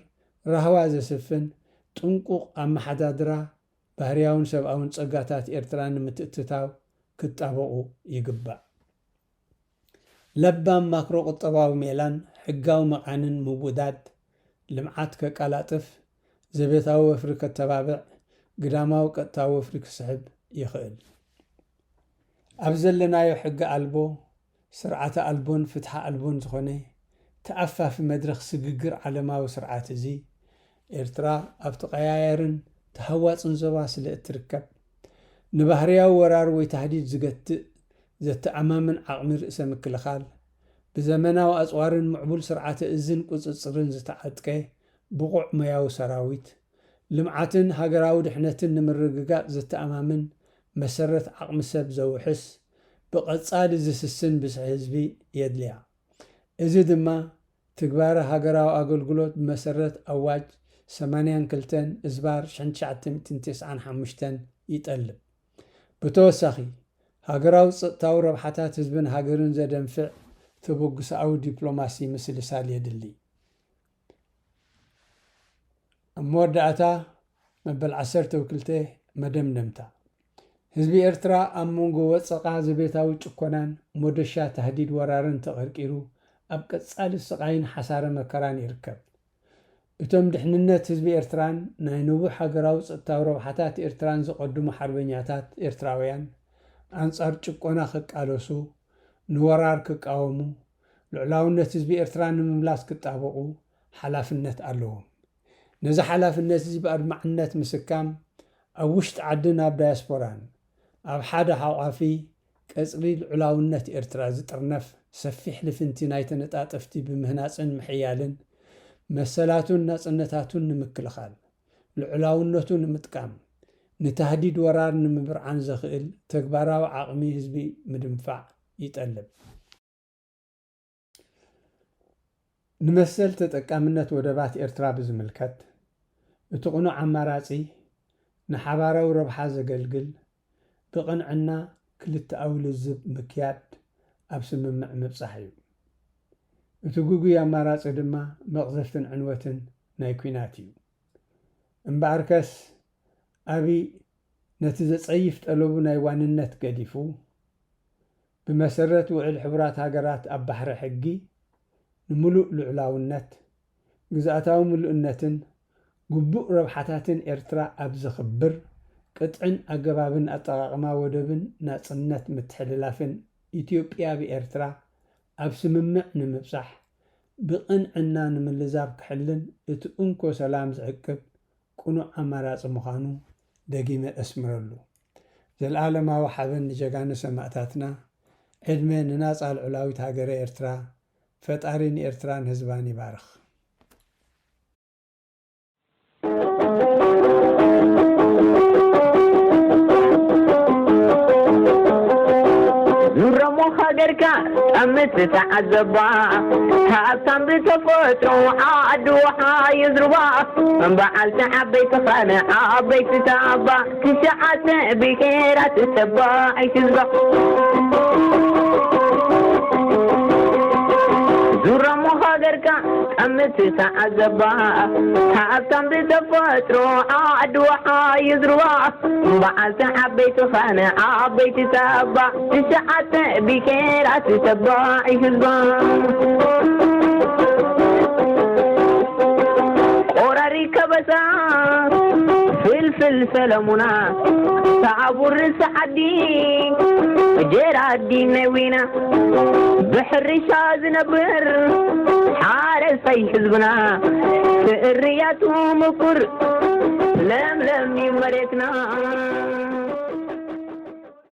ራህዋ ዘስፍን ጥንቁቕ ኣመሓዳድራ ባህርያውን ሰብኣውን ጸጋታት ኤርትራን ንምትእትታው ክጣበቑ ይግባእ ለባም ማክሮ ቁጠባዊ ሜላን ሕጋዊ መቓንን ምውዳድ ልምዓት ከቃላጥፍ ዘቤታዊ ወፍሪ ከተባብዕ ግዳማዊ ቀጥታዊ ወፍሪ ክስሕብ ይኽእል ኣብ ዘለናዮ ሕጊ ኣልቦ ስርዓተ ኣልቦን ፍትሓ ኣልቦን ዝኾነ ተኣፋፊ መድረኽ ስግግር ዓለማዊ ስርዓት እዚ ኤርትራ ኣብ ተቐያየርን ተሃዋፅን ዞባ ስለ እትርከብ ንባህርያዊ ወራር ወይ ተህዲድ ዝገትእ ዘተኣማምን ዓቕሚ ርእሰ ምክልኻል ብዘመናዊ ኣፅዋርን ምዕቡል ስርዓተ እዝን ቁፅፅርን ዝተዓጥቀ ብቑዕ ሞያዊ ሰራዊት ልምዓትን ሃገራዊ ድሕነትን ንምርግጋጽ ዘተኣማምን መሰረት ዓቕሚ ሰብ ዘውሕስ ብቐጻሊ ዝስስን ብዝሒ ህዝቢ የድልያ እዚ ድማ ትግባረ ሃገራዊ ኣገልግሎት ብመሰረት ኣዋጅ 82 እዝባር 1995 ይጠልብ ብተወሳኺ ሃገራዊ ፀጥታዊ ረብሓታት ህዝብን ሃገርን ዘደንፍዕ ተበግሳዊ ዲፕሎማሲ ምስልሳል የድሊ ኣብ መወዳእታ መበል 12 መደምደምታ ህዝቢ ኤርትራ ኣብ መንጎ ወፀቓ ዘቤታዊ ጭኮናን ሞደሻ ተህዲድ ወራርን ተቐርቂሩ ኣብ ቀጻሊ ስቃይን ሓሳረ መከራን ይርከብ እቶም ድሕንነት ህዝቢ ኤርትራን ናይ ንቡሕ ሃገራዊ ፀጥታዊ ረብሓታት ኤርትራን ዘቐድሙ ሓርበኛታት ኤርትራውያን ኣንጻር ጭቆና ክቃለሱ ንወራር ክቃወሙ ልዕላውነት ህዝቢ ኤርትራ ንምምላስ ክጣበቑ ሓላፍነት ኣለዎም ነዚ ሓላፍነት እዚ ብኣድማዕነት ምስካም ኣብ ውሽጢ ዓድን ኣብ ዳያስፖራን ኣብ ሓደ ሓቋፊ ቀጽሪ ልዕላውነት ኤርትራ ዝጥርነፍ ሰፊሕ ልፍንቲ ናይ ተነጣጠፍቲ ብምህናፅን ምሕያልን መሰላቱን ናጽነታቱን ንምክልኻል ልዕላውነቱ ንምጥቃም ንተህዲድ ወራር ንምብርዓን ዘኽእል ተግባራዊ ዓቕሚ ህዝቢ ምድንፋዕ ይጠልብ ንመሰል ተጠቃምነት ወደባት ኤርትራ ብዝምልከት እቲ ቁኑዕ ኣማራጺ ንሓባራዊ ረብሓ ዘገልግል ብቕንዕና ክልተኣዊ ልዝብ ምክያድ ኣብ ስምምዕ ምብጻሕ እዩ እቲ ጉጉይ ኣማራጺ ድማ መቕዘፍትን ዕንወትን ናይ ኩናት እዩ እምበኣርከስ ኣብይ ነቲ ዘጸይፍ ጠለቡ ናይ ዋንነት ገዲፉ ብመሰረት ውዕል ሕቡራት ሃገራት ኣብ ባሕሪ ሕጊ ንምሉእ ልዕላውነት ግዝኣታዊ ምሉእነትን ግቡእ ረብሓታትን ኤርትራ ኣብ ዝኽብር ቅጥዕን ኣገባብን ኣጠቓቕማ ወደብን ናጽነት ምትሕልላፍን ኢትዮጵያ ብኤርትራ ኣብ ስምምዕ ንምብጻሕ ብቕንዕና ንምልዛብ ክሕልን እቲ እንኮ ሰላም ዝዕቅብ ቁኑዕ ኣማራጺ ምዃኑ ደጊመ እስምረሉ ዘለዓለማዊ ሓበን ንጀጋኑ ሰማዕታትና ዕድመ ንናጻ ልዕላዊት ሃገረ ኤርትራ ፈጣሪ ንኤርትራን ህዝባን ይባርኽ
هاجركا أمت تعذبا هاكم بتفوتو عاد وحايز ربا بعلت حبيت خانة عبيت تابا كشعت بخيرات السبا عيشزبا زورا مهاجركا أمت تعذبا هاكم بتفوتو عاد وحايز ربا بعلت حبيت خانة عبيت تابا كشعت بخيرات السبا عيشزبا كبسا فلفل سلمنا تعبر سعدين جرى الدين وينا بحر شاز نبر حارس حزبنا في الرياض مكر لم يمرتنا